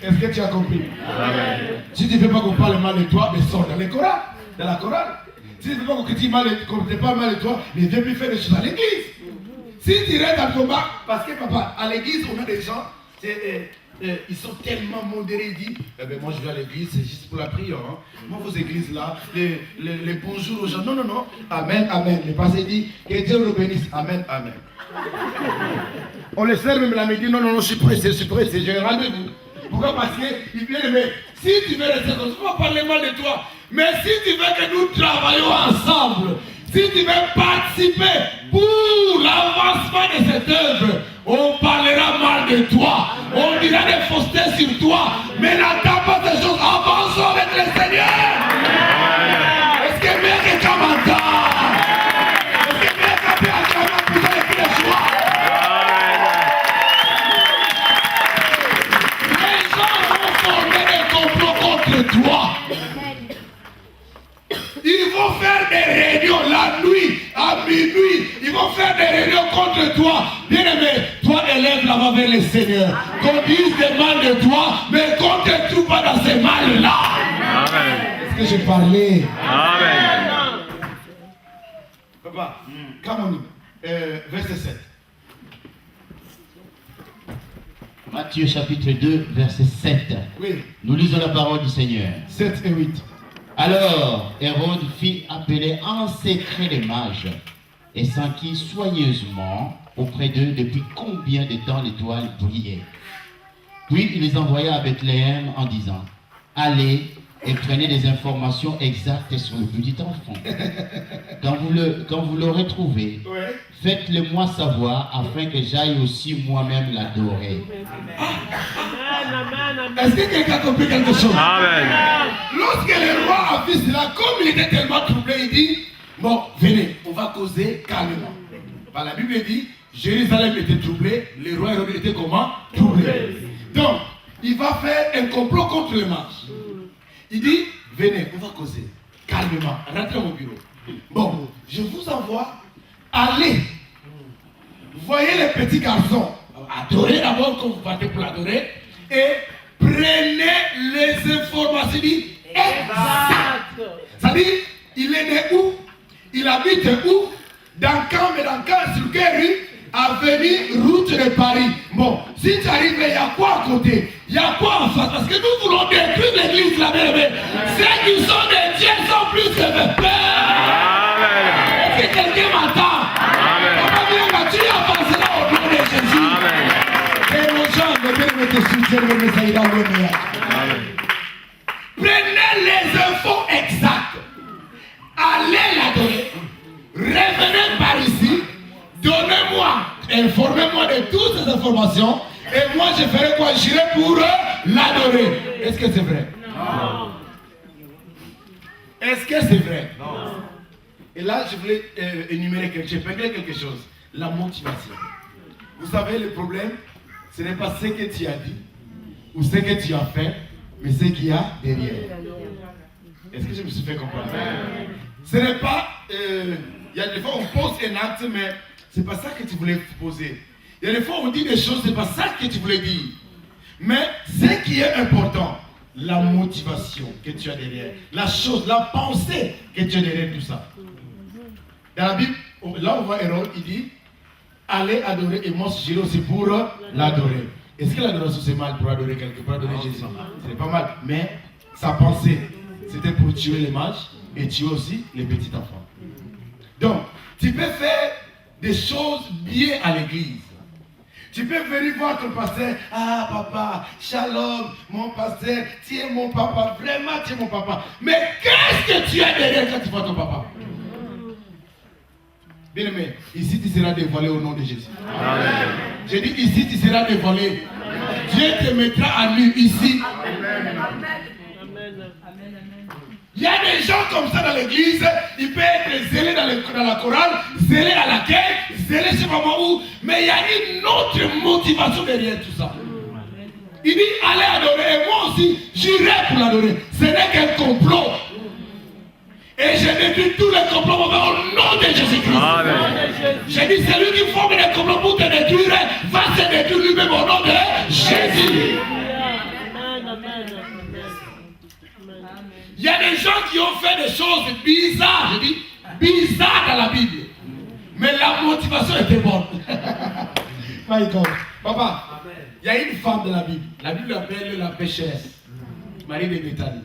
Est-ce que tu as compris? Si tu ne veux pas qu'on parle mal de toi, mais sors dans les chorales, dans la chorale. Si tu ne veux pas qu'on critique mal, qu'on ne parle mal de toi, mais viens plus faire des choses à l'église. Si tu restes dans le combat, parce que papa, à l'église, on a des gens, ils sont tellement modérés, ils disent, eh ben moi je vais à l'église, c'est juste pour la prière. Hein. Moi vos églises là, les bonjours aux gens, non, non, non, amen, amen. Le pasteur dit, que Dieu nous bénisse, amen, amen. On le sert même la midi, non, non, non, je suis pressé, j'ai un rendez-vous. Pourquoi? Parce qu'il vient, mais si tu veux rester comme ça, on va parler mal de toi. Mais si tu veux que nous travaillions ensemble, si tu veux participer pour l'avancement de cette œuvre, on parlera mal de toi, on dira des faussetés sur toi, mais n'attends pas ces choses, avançons avec le Seigneur. Est-ce que bien quelqu'un m'entend? Est-ce que bien quelqu'un m'entend pour ça les de joie? Les gens vont former des complots contre toi. Ils vont faire des réunions la nuit, à minuit. Ils vont faire des réunions contre toi. Bien-aimé, toi élève là-bas vers le Seigneur. Qu'on dise des mal de toi, mais qu'on ne te trouve pas dans ces mal-là. Est-ce que j'ai parlé? Amen. Papa, come on, verset 7. Matthieu chapitre 2, verset 7. Oui, Nous lisons la parole du Seigneur. 7 et 8. Alors Hérode fit appeler en secret les mages et s'enquit soigneusement auprès d'eux depuis combien de temps l'étoile brillait. Puis il les envoya à Bethléem en disant, allez et prenez des informations exactes sur le petit enfant. Quand vous l'aurez trouvé, Ouais. faites-le moi savoir afin que j'aille aussi moi-même l'adorer. Amen, amen, Est-ce que quelqu'un a compris quelque chose? Amen. Lorsque le roi a vu cela, comme il était tellement troublé, il dit, bon, venez, on va causer calmement. Par la Bible dit, Jérusalem était troublé, le roi Hérode était comment? Troublé. Donc, il va faire un complot contre les mages. Il dit, venez, on va causer calmement, rentrez au bureau. Bon, je vous envoie, allez, voyez les petits garçons, adorez d'abord comme vous partez pour l'adorer, et prenez les informations exactes. C'est-à-dire, il est né où? Il habite où? Dans sur quelle rue? Avenue, route de Paris. Bon, si tu arrives, il y a quoi à côté? Il y a quoi en face? Parce que nous voulons détruire l'église là, bien. Ceux qui sont des dieux sont plus que des pères. Est-ce que quelqu'un m'entend? Tu avanceras au nom de Jésus. Et nos gens, le bien te soutiennent, le message dans le meilleur. Prenez les infos exactes. Allez l'adorer. Revenez par ici. Donnez-moi, informez-moi de toutes ces informations. Et moi, je ferai quoi? J'irai pour l'adorer. Est-ce que c'est vrai? Non. Est-ce que c'est vrai? Non. Et là, je voulais énumérer quelque chose. La motivation. Vous savez, le problème, ce n'est pas ce que tu as dit ou ce que tu as fait, mais ce qu'il y a derrière. Est-ce que je me suis fait comprendre? Ce n'est pas... il y a des fois, on pose un acte, mais ce n'est pas ça que tu voulais poser. Il y a des fois, on dit des choses, ce n'est pas ça que tu voulais dire. Mais ce qui est important, la motivation que tu as derrière, la chose, la pensée que tu as derrière tout ça. Dans la Bible, là on voit Hérode, il dit, allez adorer, et moi j'irai aussi pour l'adorer. Est-ce que l'adoration c'est mal pour adorer quelqu'un, pour adorer Jésus? C'est pas mal, mais sa pensée, c'était pour tuer les mages et tuer aussi les petits enfants. Donc, tu peux faire des choses bien à l'église. Tu peux venir voir ton pasteur. Ah papa, shalom, mon pasteur, tu es mon papa, vraiment tu es mon papa. Mais qu'est-ce que tu as derrière quand tu vois ton papa? Bien aimé, ici tu seras dévoilé au nom de Jésus. Amen. J'ai dit ici tu seras dévoilé. Amen. Dieu te mettra à nu ici. Amen. Amen. Il y a des gens comme ça dans l'église, ils peuvent être zélés dans la chorale, zélés à la quête, zélés je ne sais pas où, mais il y a une autre motivation derrière tout ça. Il dit allez adorer, et moi aussi j'irai pour l'adorer. Ce n'est qu'un complot. Et je détruis tous les complots au nom de Jésus-Christ. J'ai dit celui qui forme des complots pour te détruire va se détruire lui-même au nom de Jésus. Il y a des gens qui ont fait des choses bizarres, je dis bizarres dans la Bible. Mais la motivation était bonne. My God. Papa, il y a une femme dans la Bible. La Bible l'appelle la pécheresse. Marie de Béthanie.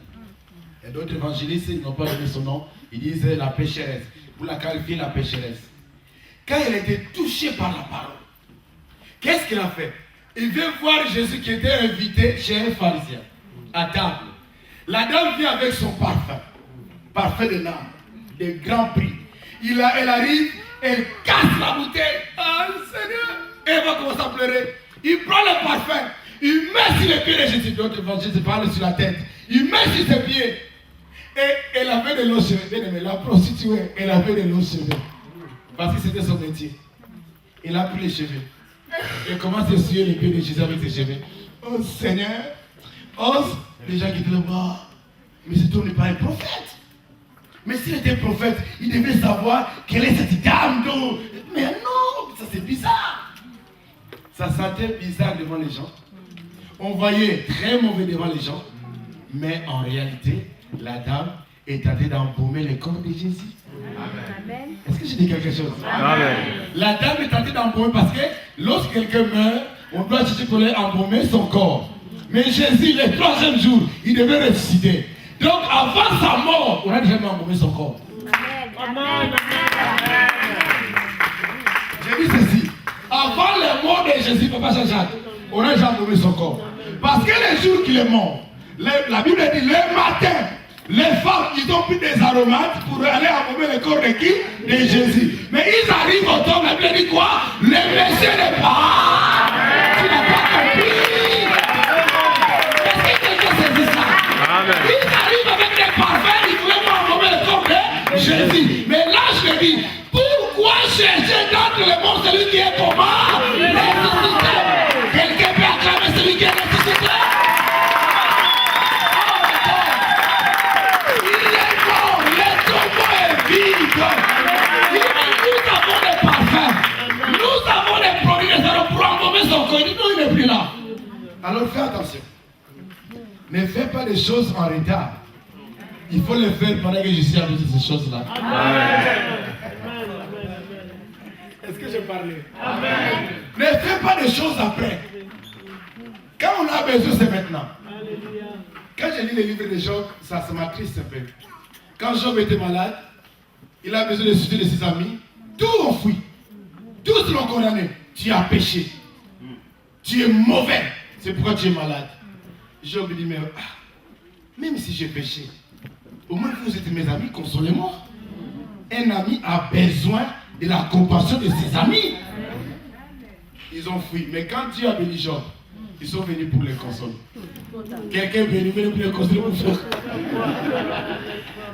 Et d'autres évangélistes, ils n'ont pas donné son nom. Ils disent la pécheresse. Vous la qualifiez la pécheresse. Quand elle était touchée par la parole, qu'est-ce qu'il a fait? Il vient voir Jésus qui était invité chez un pharisien, à table. La dame vient avec son parfum. Parfum de l'âme, de grand prix. Elle arrive, elle casse la bouteille. Ah, Seigneur! Elle va commencer à pleurer. Il prend le parfum, il met sur les pieds de Jésus. D'autres évangélistes parlent sur la tête. Il met sur ses pieds. Et elle avait de l'eau sur les pieds. La prostituée, elle avait de l'eau sur les pieds. Parce que c'était son métier. Il a pris les cheveux. Il commence à essuyer les pieds de Jésus avec ses cheveux. Oh Seigneur, oh, les gens qui étaient là-bas. Mais cet homme n'est pas un prophète. Mais s'il était prophète, il devait savoir quelle est cette dame d'eau. Mais non, ça c'est bizarre. Ça sentait bizarre devant les gens. On voyait très mauvais devant les gens. Mais en réalité, la dame est en train d'embaumer le corps de Jésus. Amen. Est-ce que j'ai dit quelque chose? Amen. La dame est en train d'embaumer parce que lorsque quelqu'un meurt, on doit chercher pour aller embaumer son corps. Mais Jésus, le 3e jour, il devait ressusciter. Donc avant sa mort, on a déjà embaumé son corps. Amen. J'ai dit ceci. Avant la mort de Jésus, Papa Jean-Jacques, on a déjà embaumé son corps. Parce que le jour qu'il est mort, la Bible dit le matin, les femmes, ils ont pris des aromates pour aller embaumer le corps de qui? De Jésus. Mais ils arrivent au temps, la Bible dit quoi? Le Messie n'est pas. Tu n'as pas compris. Est-ce que quelqu'un sait dit ça? Amen. Ils arrivent avec des parfums, ils voulaient embaumer le corps de Jésus. Mais là, je te dis, pourquoi chercher dans le monde celui qui est comment? Ressuscité. Quelqu'un peut acclamer celui qui est ressuscité? Nous avons des parfums, nous avons des produits nécessaires pour embaumer son corps. Non, il n'est plus là. Alors fais attention. Ne fais pas des choses en retard. Il faut les faire pendant que je suis avec ces choses-là. Est-ce que je parlais? Amen. Ne fais pas des choses après. Quand on a besoin, c'est maintenant. Quand je lis les livres de Job, ça m'attriste un peu. Quand Job était malade, il a besoin de soutenir de ses amis. Tous ont fui. Tous l'ont condamné. Tu as péché. Tu es mauvais. C'est pourquoi tu es malade. Job dit, mais même si j'ai péché, au moins vous êtes mes amis, consolez-moi. Un ami a besoin de la compassion de ses amis. Ils ont fui. Mais quand Dieu a béni Job, ils sont venus pour les consoler. Quelqu'un est venu pour les consoler pour faire.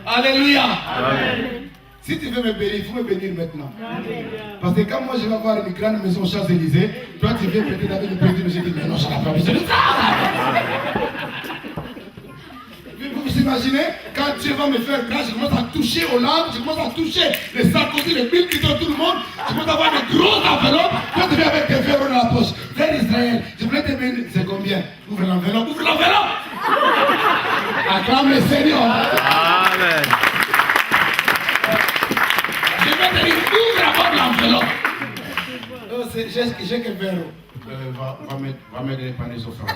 Alléluia. Amen. Si tu veux me bénir, il faut me bénir maintenant. Amen. Parce que quand moi je vais avoir une grande maison aux Champs-Élysées, toi tu viens peut-être avec une petite maison, je dis mais non, je n'ai pas besoin de ça. Vous vous imaginez, quand Dieu va me faire grâce, je commence à toucher Hollande, je commence à toucher les Sarkozy, les Bill Clinton, tout le monde, je commence à avoir des grosses enveloppes, toi tu viens avec tes verres dans la poche. Frère Israël, je voulais te bénir, c'est combien? Ouvre l'enveloppe, ouvre l'enveloppe. Acclame le Seigneur. Amen. Je vais te dire, ouvre d'abord l'enveloppe. Oh, j'ai que verre. Va m'aider les paniers au franc.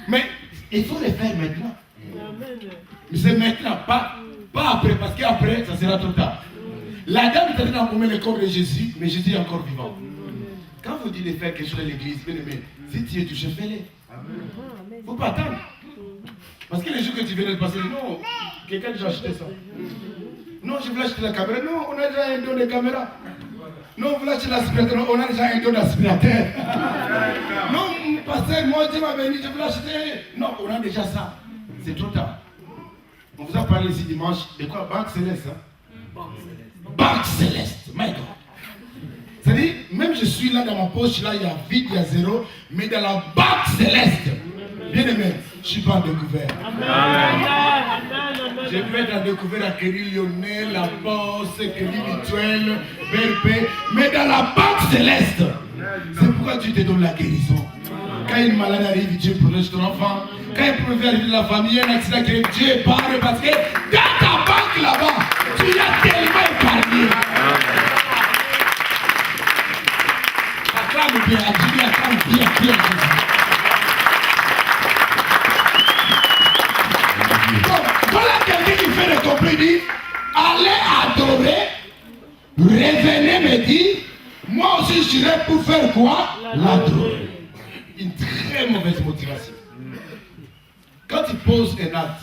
Mais il faut le faire maintenant. Mais c'est maintenant, pas après, parce qu'après, ça sera trop tard. La dame est en train d'embaumer le corps de Jésus, mais Jésus est encore vivant. Quand vous dites de faire quelque chose à l'église, bien aimé, si tu es touché, fais-le. Il ne faut pas attendre. Parce que les jours que tu viens de passer, non, quelqu'un a déjà acheté ça. Non, je voulais acheter la caméra. Non, on a déjà un don de caméra. Non, on voulait acheter l'aspirateur. On a déjà un don d'aspirateur. Non, pasteur, moi, Dieu m'a béni, je voulais acheter. Non, on a déjà ça. C'est trop tard. On vous a parlé ici dimanche de quoi? Banque Céleste. Hein? Banque Céleste. My God. C'est-à-dire, même je suis là dans ma poche, là, il y a vide, il y a zéro, mais dans la Banque Céleste, bien aimé, je ne suis pas en découvert. Je peux être en découvert à Crédit Lyonnais, La Poste, Crédit Mutuel, BRP, mais dans la Banque Céleste, c'est pourquoi tu te donnes la guérison. Quand une maladie arrive, Dieu protège ton enfant. Quand un problème arrive dans la famille, un accident qui arrive, Dieu épargne parce que dans ta banque là-bas, tu as tellement épargné. acclame bien, Dieu acclame bien, bien. Donc, voilà quelqu'un qui fait le compris, il dit, allez adorer, revenez me dire, moi aussi je serai pour faire quoi? L'adorer. Une très mauvaise motivation. Quand tu poses un acte,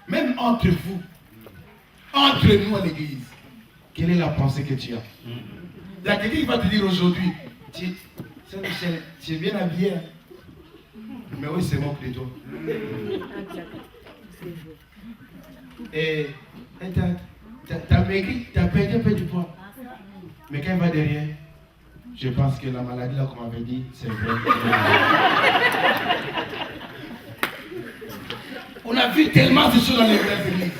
même entre vous, entre nous à l'église, quelle est la pensée que tu as? Il y a quelqu'un qui va te dire aujourd'hui, Saint-Michel, tu es bien habillé. Mais oui, c'est moque de toi. Et t'as maigri, t'as perdu un peu du poids. Mais quand il va derrière, je pense que la maladie, là, comme on avait dit, c'est vrai. On a vu tellement de choses dans les églises.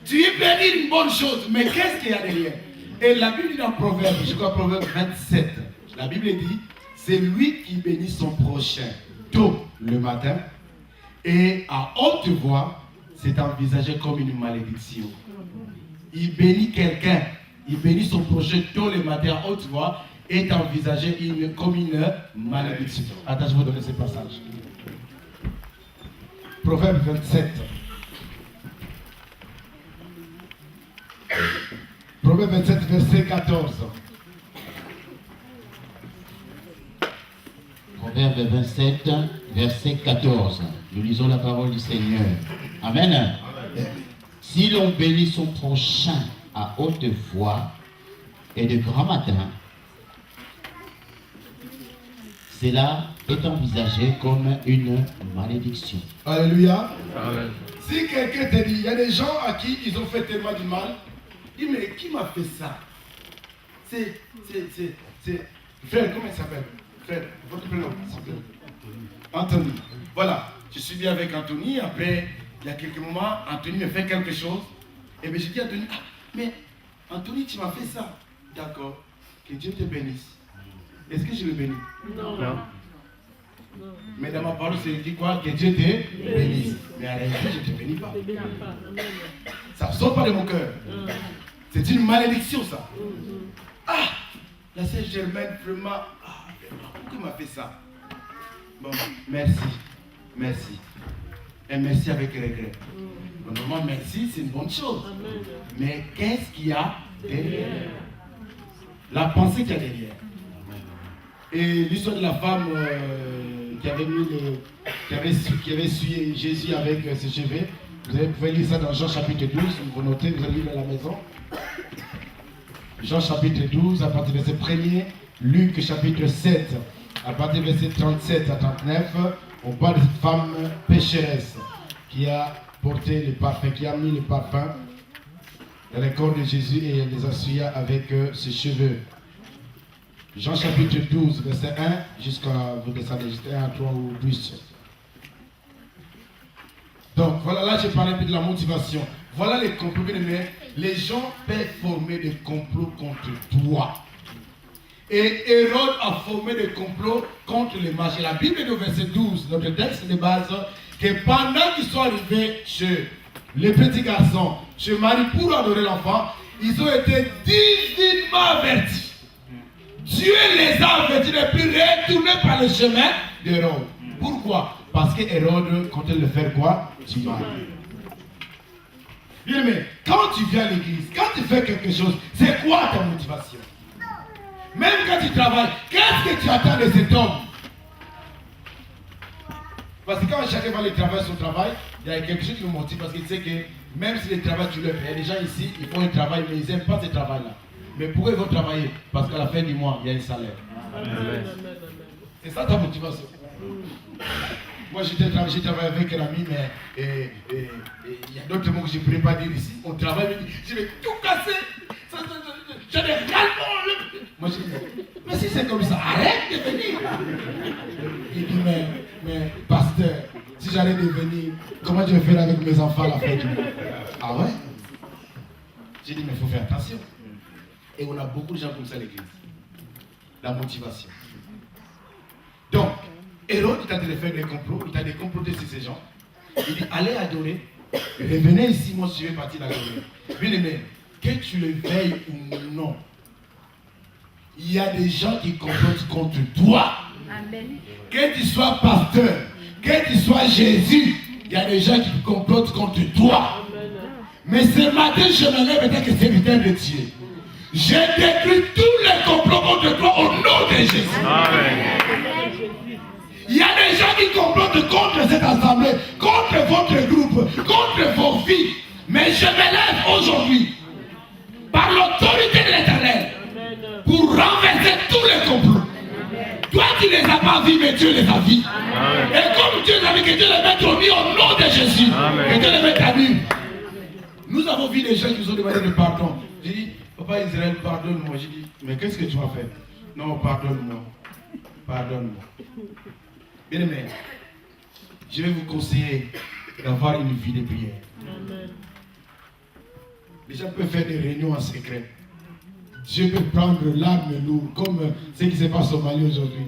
Tu es béni une bonne chose, mais qu'est-ce qu'il y a derrière? Et la Bible dit dans Proverbe, je crois Proverbe 27, la Bible dit, c'est lui qui bénit son prochain tôt le matin et à haute voix, c'est envisagé comme une malédiction. Il bénit quelqu'un, il bénit son prochain tôt le matin à haute voix, est envisagé comme une malédiction. Attends, je vais vous donner ce passage. Proverbe 27. Proverbe 27, verset 14. Proverbe 27, verset 14. Nous lisons la parole du Seigneur. Amen. Si l'on bénit son prochain à haute voix et de grand matin, cela est envisagé comme une malédiction. Alléluia. Amen. Si quelqu'un te dit, il y a des gens à qui ils ont fait tellement du mal, dis mais qui m'a fait ça? C'est frère, comment il s'appelle? Frère, votre prénom, s'il vous plaît. Anthony. Voilà, je suis bien avec Anthony. Après, il y a quelques moments, Anthony me fait quelque chose. Et bien je dis à Anthony, ah, mais Anthony, tu m'as fait ça. D'accord, que Dieu te bénisse. Est-ce que je le bénis? Non. Mais dans ma parole, c'est dit quoi? Que Dieu te bénisse. Mais en réalité, je ne te bénis pas. Ne bénis pas. Amen. Ça ne sort pas de mon cœur. C'est une malédiction, ça. Ah, la sœur Germaine, vraiment, pourquoi il m'a fait ça? Bon, merci. Merci. Et merci avec regret. Normalement, merci, c'est une bonne chose. Amen. Mais qu'est-ce qu'il y a derrière? La pensée qu'il y a derrière. Et l'histoire de la femme qui avait essuyé Jésus avec ses cheveux. Vous pouvez lire ça dans Jean chapitre 12. Vous notez, vous allez lire à la maison. Jean chapitre 12, à partir du verset 1er. Luc chapitre 7, à partir du verset 37 à 39. On parle de cette femme pécheresse qui a porté le parfum, qui a mis le parfum dans le corps de Jésus et elle les essuya avec ses cheveux. Jean chapitre 12, verset 1, jusqu'à vous descendez, jusqu'à 1 à 3 ou plus. Donc voilà, là je parlais un peu de la motivation. Voilà les complots, mais les gens peuvent former des complots contre toi. Et Hérode a formé des complots contre les mages. La Bible dit au verset 12, notre texte de base, que pendant qu'ils sont arrivés chez les petits garçons, chez Marie pour adorer l'enfant, ils ont été divinement avertis. Dieu les a avertis de ne plus retourner par le chemin d'Hérode. Pourquoi? Parce que Hérode comptait le faire quoi? Du mal. Bien aimé, quand tu viens à l'église, quand tu fais quelque chose, c'est quoi ta motivation? Même quand tu travailles, qu'est-ce que tu attends de cet homme? Parce que quand chacun va aller travailler son travail, il y a quelque chose qui le motive parce qu'il sait que même si le travail tu le fais, il y a des gens ici, ils font un travail mais ils n'aiment pas ce travail-là. Mais pourquoi ils vont travailler? Parce qu'à la fin du mois, il y a un salaire. Amen. C'est ça ta motivation. Moi, j'ai travaillé avec un ami, mais il y a d'autres mots que je ne pourrais pas dire ici. On travaille, je vais tout casser. J'ai des ras-le-bol. Moi, je dis, mais si c'est comme ça, arrête de venir. Il dit, mais pasteur, si j'allais devenir, comment je vais faire avec mes enfants à la fin du mois? Ah ouais? J'ai dit, mais il faut faire attention. Et on a beaucoup de gens comme ça à l'église. La motivation. Donc, Hérode, il t'a de faire des complots, il t'a de comploter sur ces gens. Il dit, allez adorer, revenez ici, moi je vais partir l'adorer. Bien aimé, que tu le veilles ou non, il y a des gens qui complotent contre toi. Amen. Que tu sois pasteur, que tu sois Jésus, il y a des gens qui complotent contre toi. Mais ce matin, je me lève en tant que serviteur de Dieu. Je détruis tous les complots contre toi au nom de Jésus. Il y a des gens qui complotent contre cette assemblée, contre votre groupe, contre vos vies. Mais je me lève aujourd'hui, par l'autorité de l'Éternel, pour renverser tous les complots. Toi, tu ne les as pas vus, mais Dieu les a vus. Et comme Dieu les a vus, que Dieu les mette au nu au nom de Jésus. Que Dieu les mette à nu. Nous avons vu des gens qui nous ont demandé de pardon. J'ai dit, Papa Israël, pardonne-moi. J'ai dit, mais qu'est-ce que tu as fait? Non, pardonne-moi. Pardonne-moi. Bien aimé, je vais vous conseiller d'avoir une vie de prière. Les gens peuvent faire des réunions en secret. Dieu peut prendre l'arme lourde, comme ce qui se passe au Mali aujourd'hui.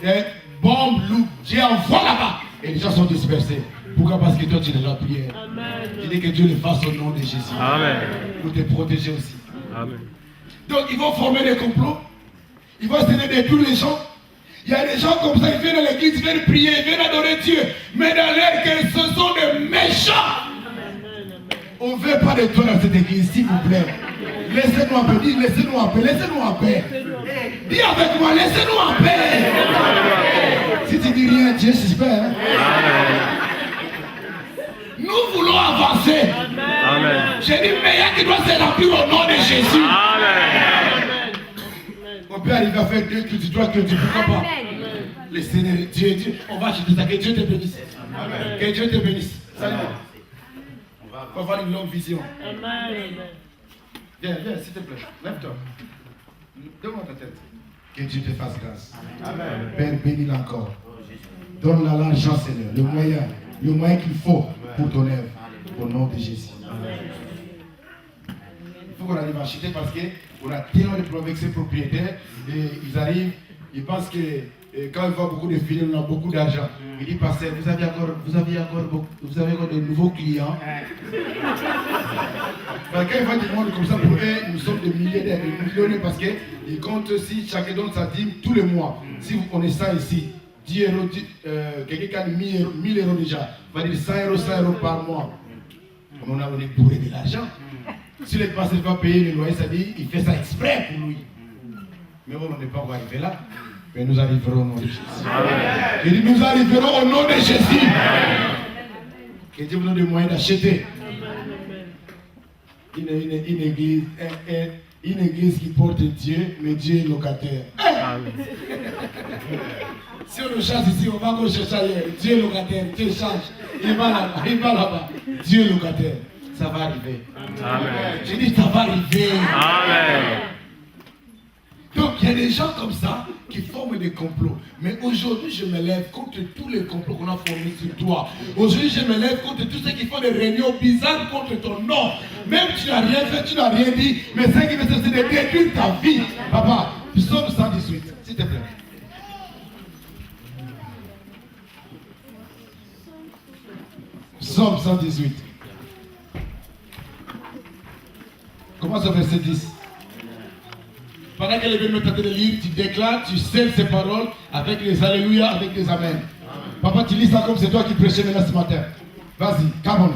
Des bombes lourdes, Dieu envoie là-bas. Et les gens sont dispersés. Pourquoi? Parce que toi tu es dans la prière. Je dis que Dieu le fasse au nom de Jésus. Amen. Pour te protéger aussi. Amen. Donc ils vont former des complots. Ils vont essayer de détruire les gens. Il y a des gens comme ça, ils viennent à l'église, ils viennent prier, ils viennent adorer Dieu. Mais dans l'air que ce sont des méchants. On ne veut pas de toi dans cette église, s'il vous plaît. Laissez-nous en paix, laissez-nous en paix, laissez-nous en paix. Dis avec moi, laissez-nous en paix. Si tu dis rien, Dieu suspect. Hein? Nous voulons avancer. Amen. J'ai dit, mais il y a qui doit se remplir au nom de Jésus. Amen. On peut arriver à faire 2 cultes, 3 cultes, pourquoi pas? Le Seigneur, Dieu, on va acheter ça, que Dieu te bénisse. Amen. Que Dieu te bénisse. Salut. On va avoir une longue vision. Amen. Viens, s'il te plaît. Lève-toi. Donne-moi ta tête. Que Dieu te fasse grâce. Amen. Père, bénis-la encore. Donne-la l'argent, Seigneur. Le moyen qu'il faut pour ton œuvre. Au nom de Jésus. Amen. Il faut qu'on arrive à acheter parce qu'on a tellement de problèmes avec ces propriétaires. Et ils arrivent, ils pensent que quand ils voient beaucoup de films, on a beaucoup d'argent. Il dit, pasteur, vous avez encore de nouveaux clients. Quand ils voient du monde comme ça, pour eux, nous sommes des milliardaires, des millionnaires parce qu'ils comptent aussi, chacun donne sa dîme tous les mois. Si vous connaissez ça ici, 10 euros, quelqu'un qui a 1000 euros déjà, va dire 100 euros par mois. On est bourré de l'argent. Si le pasteur ne va pas payer le loyer, ça dit il fait ça exprès pour lui. Mais bon, on n'est pas encore arrivé là. Mais nous arriverons au nom de Jésus. Je dis nous arriverons au nom de Jésus. Que Dieu vous donne des moyens d'acheter une église qui porte Dieu, mais Dieu est locataire. Si on le chasse ici, on va encore chercher ailleurs. Dieu est locataire, Dieu change. Il va là-bas. Dieu est locataire. Ça va arriver. Amen. J'ai dit ça va arriver. Amen. Donc il y a des gens comme ça qui forment des complots. Mais aujourd'hui, je me lève contre tous les complots qu'on a formés sur toi. Aujourd'hui, je me lève contre tous ceux qui font des réunions bizarres contre ton nom. Même tu n'as rien fait, tu n'as rien dit. Mais ce qui veut dire, c'est de détruire ta vie. Papa, Psaume 118, s'il te plaît. Psaume 118. Commence au verset 10. Pendant que les bénis t'attendent de lire, tu déclares, tu scelles ces paroles avec les alléluia, avec les amen. Papa, tu lis ça comme c'est toi qui prêchais maintenant ce matin. Vas-y, come on.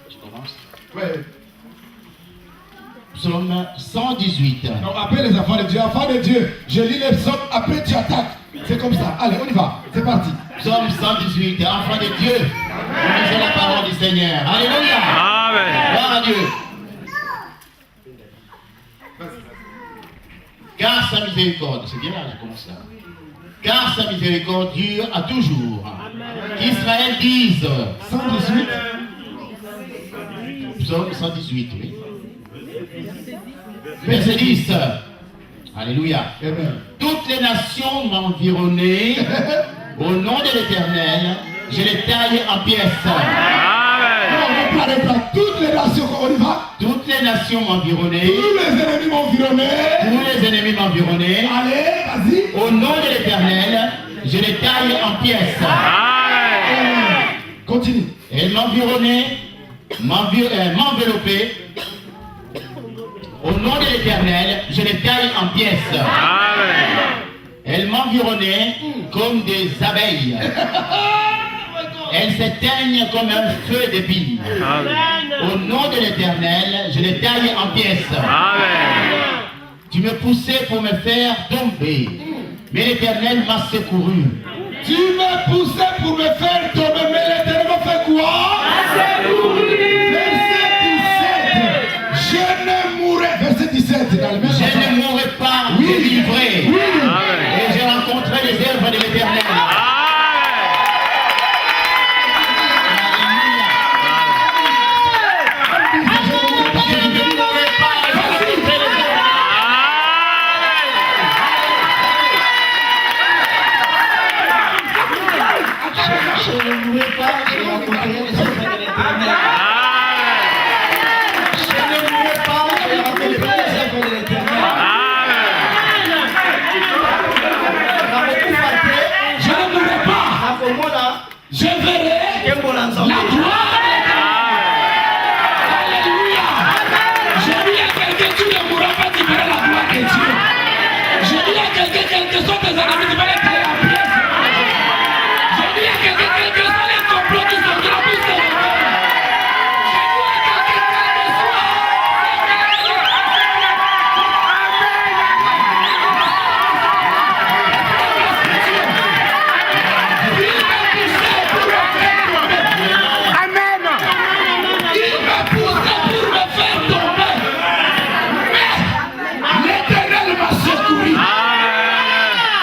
Je commence. Ouais. Psaume 118. Donc après les enfants de Dieu, je lis les psaumes, après tu attaques. C'est comme ça. Allez, on y va. C'est parti. Psaume 118. Enfants de Dieu, nous lisons la parole du Seigneur. Alléluia. Amen. Gloire à Dieu. Car sa miséricorde, c'est bien là, je commence là. Car sa miséricorde dure à toujours. Qu'Israël dise. 118. Psaume 118, oui. Verset 10. Alléluia. Amen. Toutes les nations m'environnaient. Au nom de l'Éternel, je les taille en pièces. Amen. Non, toutes les nations, on y va. Toutes les nations m'environnaient. Tous les ennemis m'environnaient. Tous les ennemis m'environnaient. Allez, vas-y. Au nom de l'Éternel, je les taille en pièces. Amen. Continue. Elles m'environnaient, m'enveloppaient. Au nom nom de l'Éternel, je les taille en pièces. Elles m'environnaient comme des abeilles. Elles s'éteignent comme un feu d'épine. Au nom de l'Éternel, je les taille en pièces. Tu me poussais pour me faire tomber, mais l'Éternel m'a secouru. Tu m'as poussé pour me faire tomber, mais l'Éternel m'a fait quoi? Verset 17. Je ne mourrai. Verset 17 dans le même Je passage. ne mourrai pas délivré. Et j'ai rencontré les œuvres de l'Éternel. Je ne mourrai pas, j'ai rencontré les œuvres de l'Éternel. Je ne mourrai pas, j'ai rencontré les œuvres de l'Éternel. Je ne mourrai pas. Je verrai la gloire de l'Éternel. Alléluia. Je dis à quelqu'un, tu ne mourras pas, tu verras la gloire de Dieu. Je dis à quelqu'un, quels que soient tes ennemis, tu vas les tailler en pièces. Je dis à quelqu'un, quels que soient les complots qui sont gravis sur le monde. Je dis à quelqu'un, quel que soit. Il m'a poussé pour me faire tomber. Mais l'Éternel m'a secouru.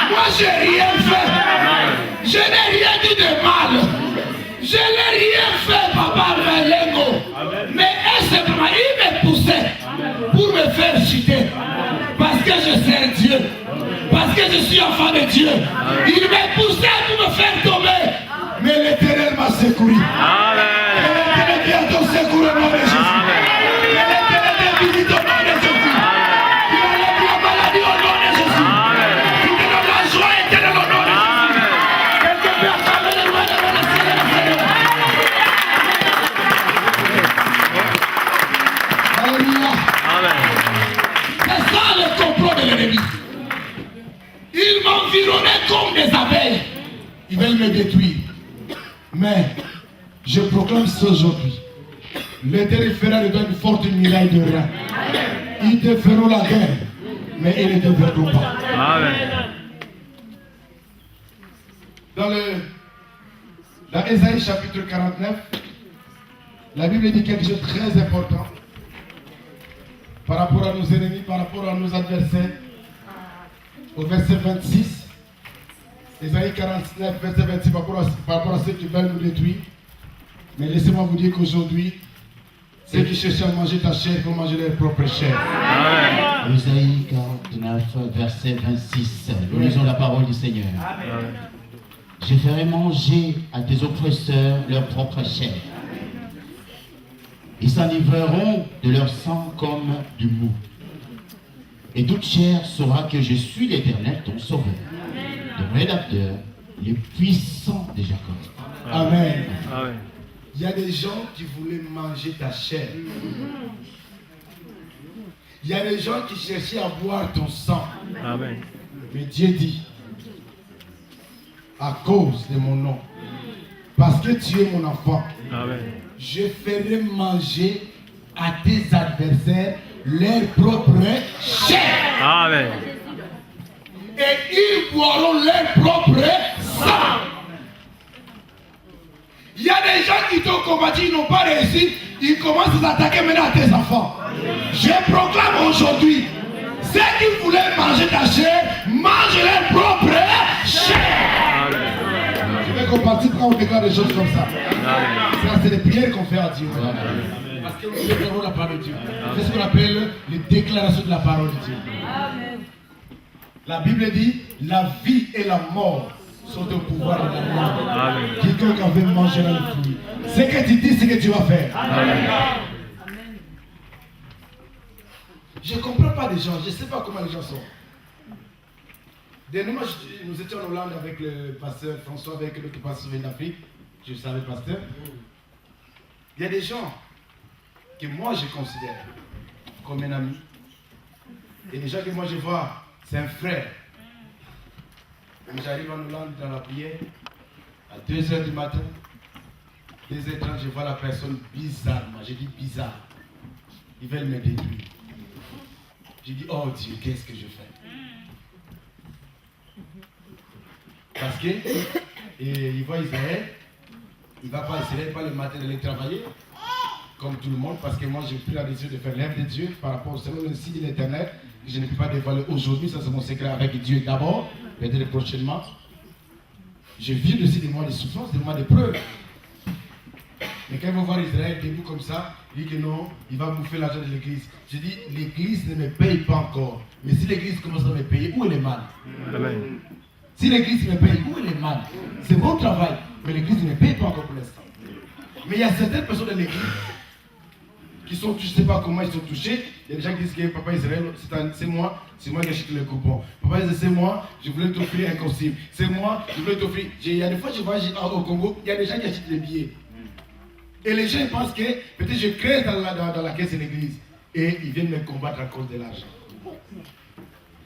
Moi, j'ai rien fait. Je n'ai rien dit de mal. Je n'ai rien fait, papa Melengo. Mais simplement, il me poussait pour me faire chuter. Parce que je sers Dieu. Parce que je suis enfant de Dieu. Il m'a poussé pour me faire tomber. Mais l'Éternel m'a secouru. Que l'Éternel vienne ton secours au nom de Jésus. Que l'Éternel te visite au nom de Jésus. Il enlève la maladie au nom de Jésus. Il te donne la joie éternelle au nom de Jésus. Quelqu'un peut acclamer le roi devant le ciel et le Seigneur. Alléluia. C'est ça le complot de l'ennemi. Ils m'environnaient comme des abeilles. Ils veulent me détruire. Mais je proclame ça aujourd'hui. L'Éternel fera de toi une forte muraille de reins. Ils te feront la guerre, mais ils ne te verront pas. Dans Ésaïe chapitre 49, la Bible dit quelque chose de très important par rapport à nos ennemis, par rapport à nos adversaires. Au verset 26, Ésaïe 49, verset 26, par rapport à ceux qui veulent nous détruire. Mais laissez-moi vous dire qu'aujourd'hui, ceux qui cherchent à manger ta chair vont manger leur propre chair. Ésaïe 49, verset 26. Nous lisons la parole du Seigneur. Je ferai manger à tes oppresseurs leur propre chair. Ils s'enivreront de leur sang comme du mou. Et toute chair saura que je suis l'Éternel, ton sauveur, ton rédacteur, le puissant de Jacob. Amen. Il y a des gens qui voulaient manger ta chair. Il y a des gens qui cherchaient à boire ton sang. Mais Dieu dit, à cause de mon nom, parce que tu es mon enfant, je ferai manger à tes adversaires leur propre chair. Et ils boiront leur propre sang. Il y a des gens qui t'ont combattu, ils n'ont pas réussi, ils commencent à s'attaquer maintenant à tes enfants. Je proclame aujourd'hui, ceux qui voulaient manger ta chair, mangent leur propre chair. Je vais qu'on participe quand on déclare des choses comme ça. Ça, c'est les prières qu'on fait à Dieu. Parce que nous déclarons la parole de Dieu. C'est ce qu'on appelle les déclarations de la parole de Dieu. La Bible dit, la vie et la mort sont au pouvoir de la langue. Quiconque en veut manger le fruit. Ce que tu dis, c'est que tu vas faire. Je ne comprends pas les gens. Je ne sais pas comment les gens sont. Dernièrement, nous étions en Hollande avec le pasteur François, avec l'autre pasteur d'Afrique. Je savais pasteur. Il y a des gens que moi je considère comme un ami. Et déjà que moi je vois, c'est un frère. Mais j'arrive en Hollande dans la prière, à 2h du matin, 2h30, je vois la personne bizarrement. J'ai dit bizarre. Ils veulent me détruire. J'ai dit, oh Dieu, qu'est-ce que je fais? Parce que il voit Israël, il ne va pas Israël, pas le matin d'aller travailler, comme tout le monde, parce que moi j'ai pris la décision de faire l'œuvre de Dieu par rapport au Seigneur, le signe de l'éternel, que je ne peux pas dévoiler aujourd'hui, ça c'est mon secret avec Dieu d'abord, peut-être prochainement. Je vis aussi des mois de souffrance, des mois de preuve. Mais quand il va voir Israël debout comme ça, il dit que non, il va bouffer l'argent de l'église. Je dis, l'église ne me paye pas encore. Mais si l'église commence à me payer, où est le mal? Amen. Si l'église me paye, où est le mal? C'est bon travail, mais l'église ne me paye pas encore pour l'instant. Mais il y a certaines personnes de l'église qui sont, je ne sais pas comment ils sont touchés. Il y a des gens qui disent que Papa Israël, c'est moi qui achète le coupon. Papa Israël, c'est moi, je voulais t'offrir un costume. C'est moi, je voulais t'offrir. Il y a des fois, je vois au Congo, il y a des gens qui achètent les billets. Et les gens pensent que peut-être je crée dans la caisse de l'église. Et ils viennent me combattre à cause de l'argent.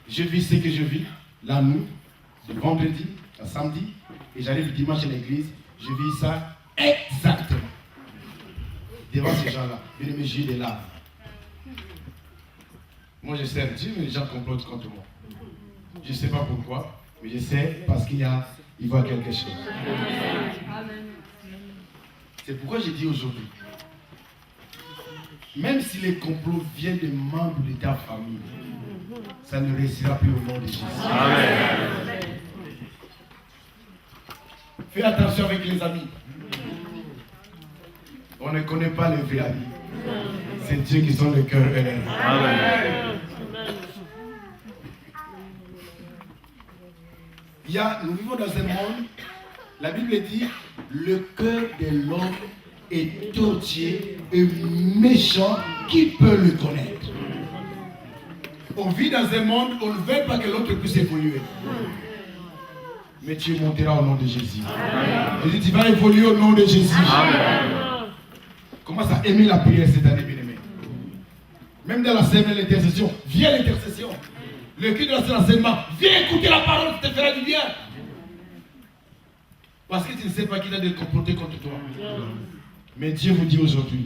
Je vis ce que je vis, la nuit, du vendredi à samedi, et j'arrive le dimanche à l'église, je vis ça exactement. Devant ces gens-là, ils me jouent des larmes. Moi je sers Dieu, mais les gens complotent contre moi. Je ne sais pas pourquoi, mais je sais parce qu'il voit quelque chose. C'est pourquoi je dis aujourd'hui, même si les complots viennent de membres de ta famille, ça ne réussira plus au nom de Jésus. Amen. Fais attention avec les amis. On ne connaît pas les vrais amis. C'est Dieu qui sont le cœur honnête. Amen. Nous vivons dans un monde, la Bible dit, le cœur de l'homme est odieux et méchant, qui peut le connaître? On vit dans un monde où on ne veut pas que l'autre puisse évoluer. Mais tu monteras au nom de Jésus. Je dis, tu vas évoluer au nom de Jésus. Amen. Commence à aimer la prière cette année, bien-aimé. Même dans la semaine, l'intercession, viens l'intercession. Le cri de l'enseignement, viens écouter la parole, ça te fera du bien. Parce que tu ne sais pas qui t'a de comporter contre toi. Mais Dieu vous dit aujourd'hui,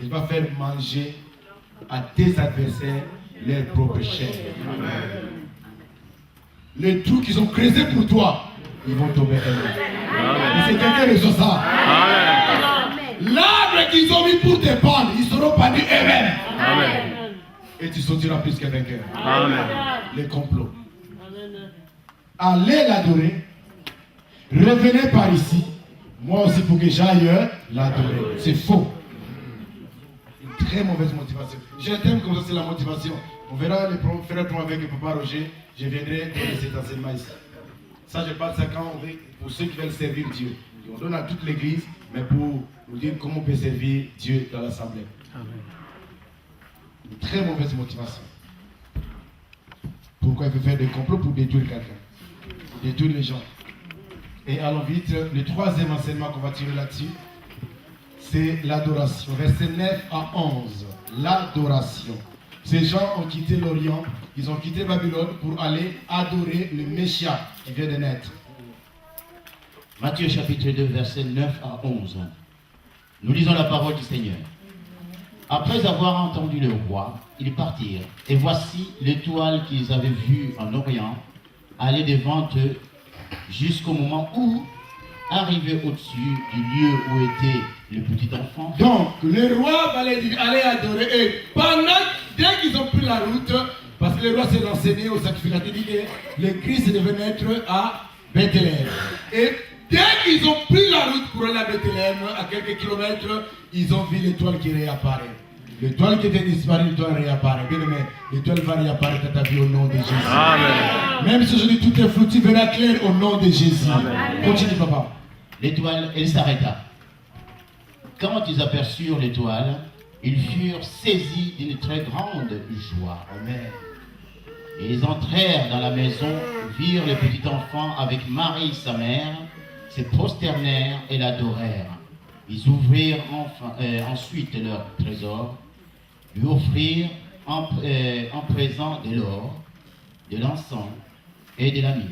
il va faire manger à tes adversaires leur propre chair. Les trous qu'ils ont creusés pour toi, ils vont tomber eux-mêmes. C'est quelqu'un de ça. L'arbre qu'ils ont mis pour te prendre, ils seront pendus eux-mêmes. Amen. Et tu sortiras plus que vainqueur. Amen. Les complots. Allez l'adorer. Revenez par ici. Moi aussi pour que j'aille l'adorer. C'est faux. Une très mauvaise motivation. J'ai un thème comme ça, c'est la motivation. On verra les frères avec le papa Roger. Je viendrai donner cet enseignement ici. Ça, je parle ça quand on veut, pour ceux qui veulent servir Dieu. On donne à toute l'église, mais pour nous dire comment on peut servir Dieu dans l'assemblée. Une très mauvaise motivation. Pourquoi il veut faire des complots pour détruire quelqu'un, pour détruire les gens. Et allons vite, le troisième enseignement qu'on va tirer là-dessus, c'est l'adoration. Verset 9 à 11. L'adoration. Ces gens ont quitté l'Orient, ils ont quitté Babylone pour aller adorer le Messie qui vient de naître. Matthieu chapitre 2, versets 9 à 11. Nous lisons la parole du Seigneur. Après avoir entendu le roi, ils partirent. Et voici l'étoile qu'ils avaient vue en Orient aller devant eux jusqu'au moment où, arrivé au-dessus du lieu où était le petit enfant. Donc, le roi va aller adorer. Et dès qu'ils ont pris la route, parce que le roi s'est renseigné au sacrificateur, il dit que le Christ devait naître à Bethléem. Et dès qu'ils ont pris la route pour aller à Bethléem, à quelques kilomètres, ils ont vu l'étoile qui réapparaît. L'étoile qui était disparue, l'étoile réapparaît. Bien aimé, l'étoile va réapparaître dans ta vie au nom de Jésus. Amen. Même si je dis tout est flou, tu verras clair au nom de Jésus. Amen. Continue, papa. L'étoile, elle s'arrêta. Quand ils aperçurent l'étoile, ils furent saisis d'une très grande joie. Amen. Et ils entrèrent dans la maison, virent le petit enfant avec Marie, sa mère, se prosternèrent et l'adorèrent. Ils ouvrirent ensuite leur trésor, lui offrirent en présent de l'or, de l'encens et de la myrrhe.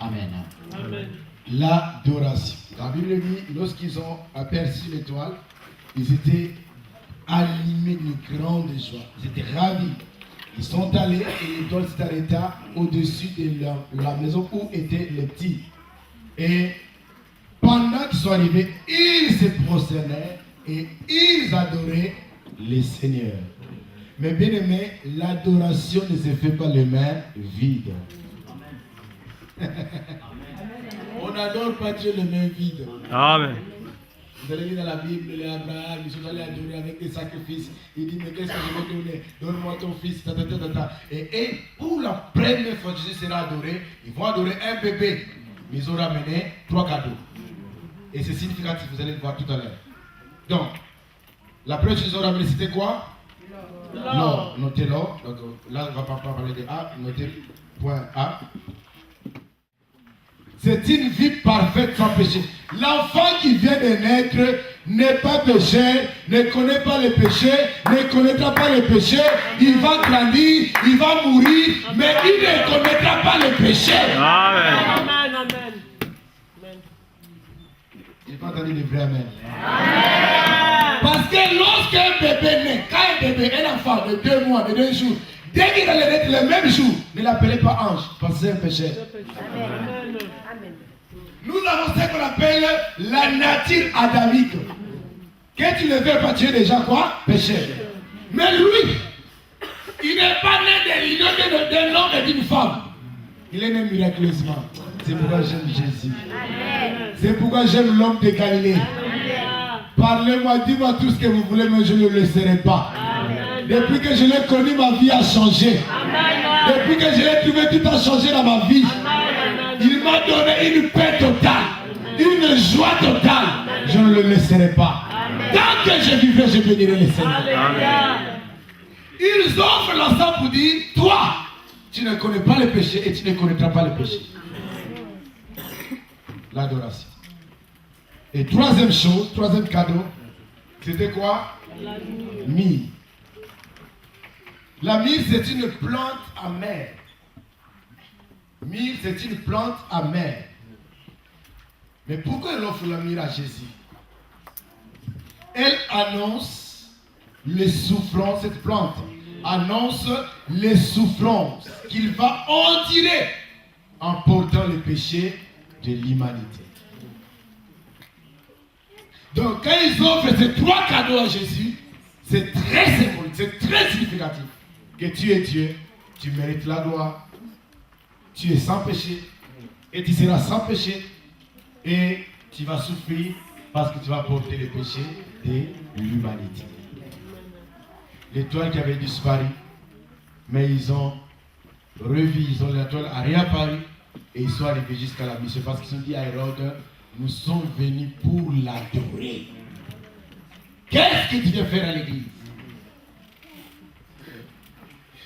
Amen. Amen. L'adoration. La Bible dit, lorsqu'ils ont aperçu l'étoile, ils étaient animés d'une grande joie. Ils étaient ravis. Ils sont allés et l'étoile s'est arrêtée au-dessus de la maison où étaient les petits. Et pendant qu'ils sont arrivés, ils se prosternèrent et ils adoraient le Seigneur. Mais bien aimé, l'adoration ne se fait pas les mains vides. On n'adore pas Dieu les mains vides. Amen. Vous allez lire dans la Bible, les Abraham, ils sont allés adorer avec des sacrifices. Il dit, mais qu'est-ce que je vais donner? Donne-moi ton fils. Et pour la première fois que Jésus sera adoré, ils vont adorer un bébé. Mais ils ont ramené 3 cadeaux. Et c'est significatif, vous allez le voir tout à l'heure. Donc, la première chose qu'ils ont ramené, c'était quoi? L'or. Notez l'or. Donc là, on ne va pas parler de A. Notez point A. C'est une vie parfaite sans péché. L'enfant qui vient de naître n'est pas pécheur, ne connaît pas le péché, ne connaîtra pas le péché. Il va grandir, il va mourir, mais il ne connaîtra pas le péché. Amen. Amen. Amen. Amen. Je n'ai pas entendu le vrai amen. Parce que lorsqu'un bébé naît, quand un bébé, un enfant de 2 mois, de 2 jours, dès qu'il allait naître le même jour, ne l'appelez pas ange, parce que c'est un péché. Amen. Nous avons ce qu'on appelle la nature adamique. Que tu ne veux pas, tu es déjà quoi? Péché. Mais lui, il n'est pas né de l'union d'un homme et d'une femme. Il est né miraculeusement. C'est pourquoi j'aime Jésus. C'est pourquoi j'aime l'homme de Galilée. Parlez-moi, dis-moi tout ce que vous voulez, mais je ne le laisserai pas. Depuis que je l'ai connu, ma vie a changé. Depuis que je l'ai trouvé, tout a changé dans ma vie. Il m'a donné une paix totale, une joie totale. Je ne le laisserai pas. Tant que je vivrai, je bénirai le Seigneur. Ils offrent l'ensemble pour dire, toi, tu ne connais pas le péché et tu ne connaîtras pas le péché. L'adoration. Et troisième chose, troisième cadeau, c'était quoi? Myrrhe. La myrrhe, c'est une plante amère. Myrrhe, c'est une plante amère. Mais pourquoi elle offre la myrrhe à Jésus? Elle annonce les souffrances, cette plante annonce les souffrances qu'il va endurer en portant le péché de l'humanité. Donc quand ils offrent ces 3 cadeaux à Jésus, c'est très symbolique, c'est très significatif. Que tu es Dieu, tu mérites la gloire, tu es sans péché, et tu seras sans péché, et tu vas souffrir parce que tu vas porter le péché de l'humanité. L'étoile qui avait disparu, mais ils ont revu, l'étoile a réapparu, et ils sont arrivés jusqu'à la mission, parce qu'ils ont dit à Hérode, nous sommes venus pour l'adorer. Qu'est-ce que tu viens faire à l'église?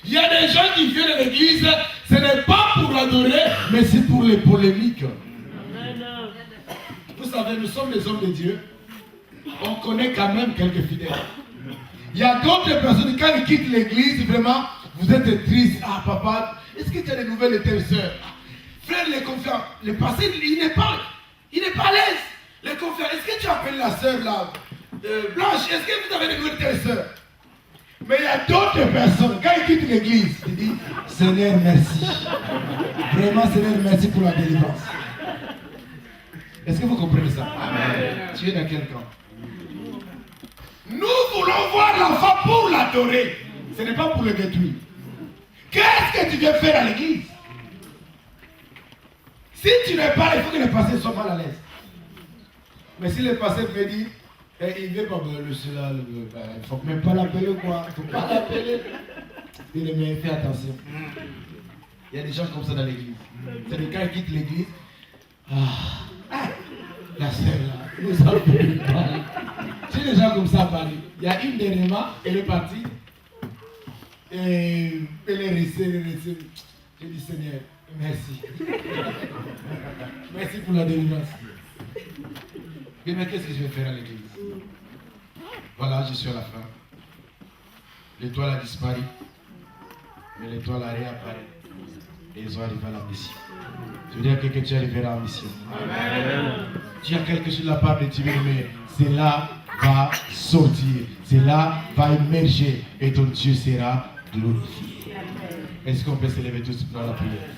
Il y a des gens qui viennent à l'église, ce n'est pas pour adorer, mais c'est pour les polémiques. Vous savez, nous sommes les hommes de Dieu. On connaît quand même quelques fidèles. Il y a d'autres personnes, quand ils quittent l'église, vraiment, vous êtes tristes. Ah papa, est-ce que tu as des nouvelles de telle soeur? Frère, les confrères, le passé, il n'est pas à l'aise. Les confrères, est-ce que tu appelles la soeur là, Blanche, est-ce que vous avez des nouvelles de telle soeur? Mais il y a d'autres personnes, quand ils quittent l'église, ils disent, Seigneur, merci. Vraiment, Seigneur, merci pour la délivrance. Est-ce que vous comprenez ça? Amen. Tu es dans quel camp? Nous voulons voir l'enfant pour l'adorer. Ce n'est pas pour le détruire. Qu'est-ce que tu viens faire à l'église? Si tu n'es pas là, il faut que le passé soit mal à l'aise. Mais si le passé veut dire, il ne veut pas le cela, il ne faut même pas l'appeler quoi. Il ne faut pas l'appeler. Il est mais fais attention. Il y a des gens comme ça dans l'église. C'est des gars qui quittent l'église. La sœur là, nous avons parlé. J'ai des gens comme ça à Paris. Il y a une dernièrement, elle est partie. Et elle est restée. J'ai dit Seigneur, merci. Merci pour la délivrance. Mais qu'est-ce que je vais faire à l'église? Voilà, je suis à la fin. L'étoile a disparu. Mais l'étoile a réapparu. Et ils ont arrivé à la mission. Je veux dire que tu arriveras à la mission. Tu as quelque chose de la part de Dieu, mais cela va sortir. Cela va émerger. Et ton Dieu sera glorifié. Est-ce qu'on peut se lever tous pour la prière?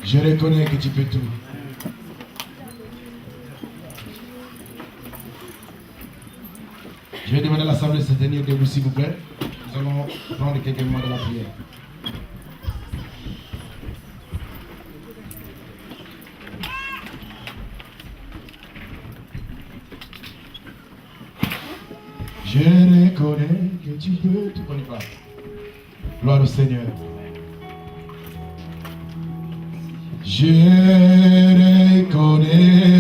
Je reconnais que tu peux tout. Je vais demander à l'Assemblée de se tenir debout, s'il vous plaît. Nous allons prendre quelques moments de la prière. Je reconnais que tu peux tout. On y va. Gloire au Seigneur. Je reconnais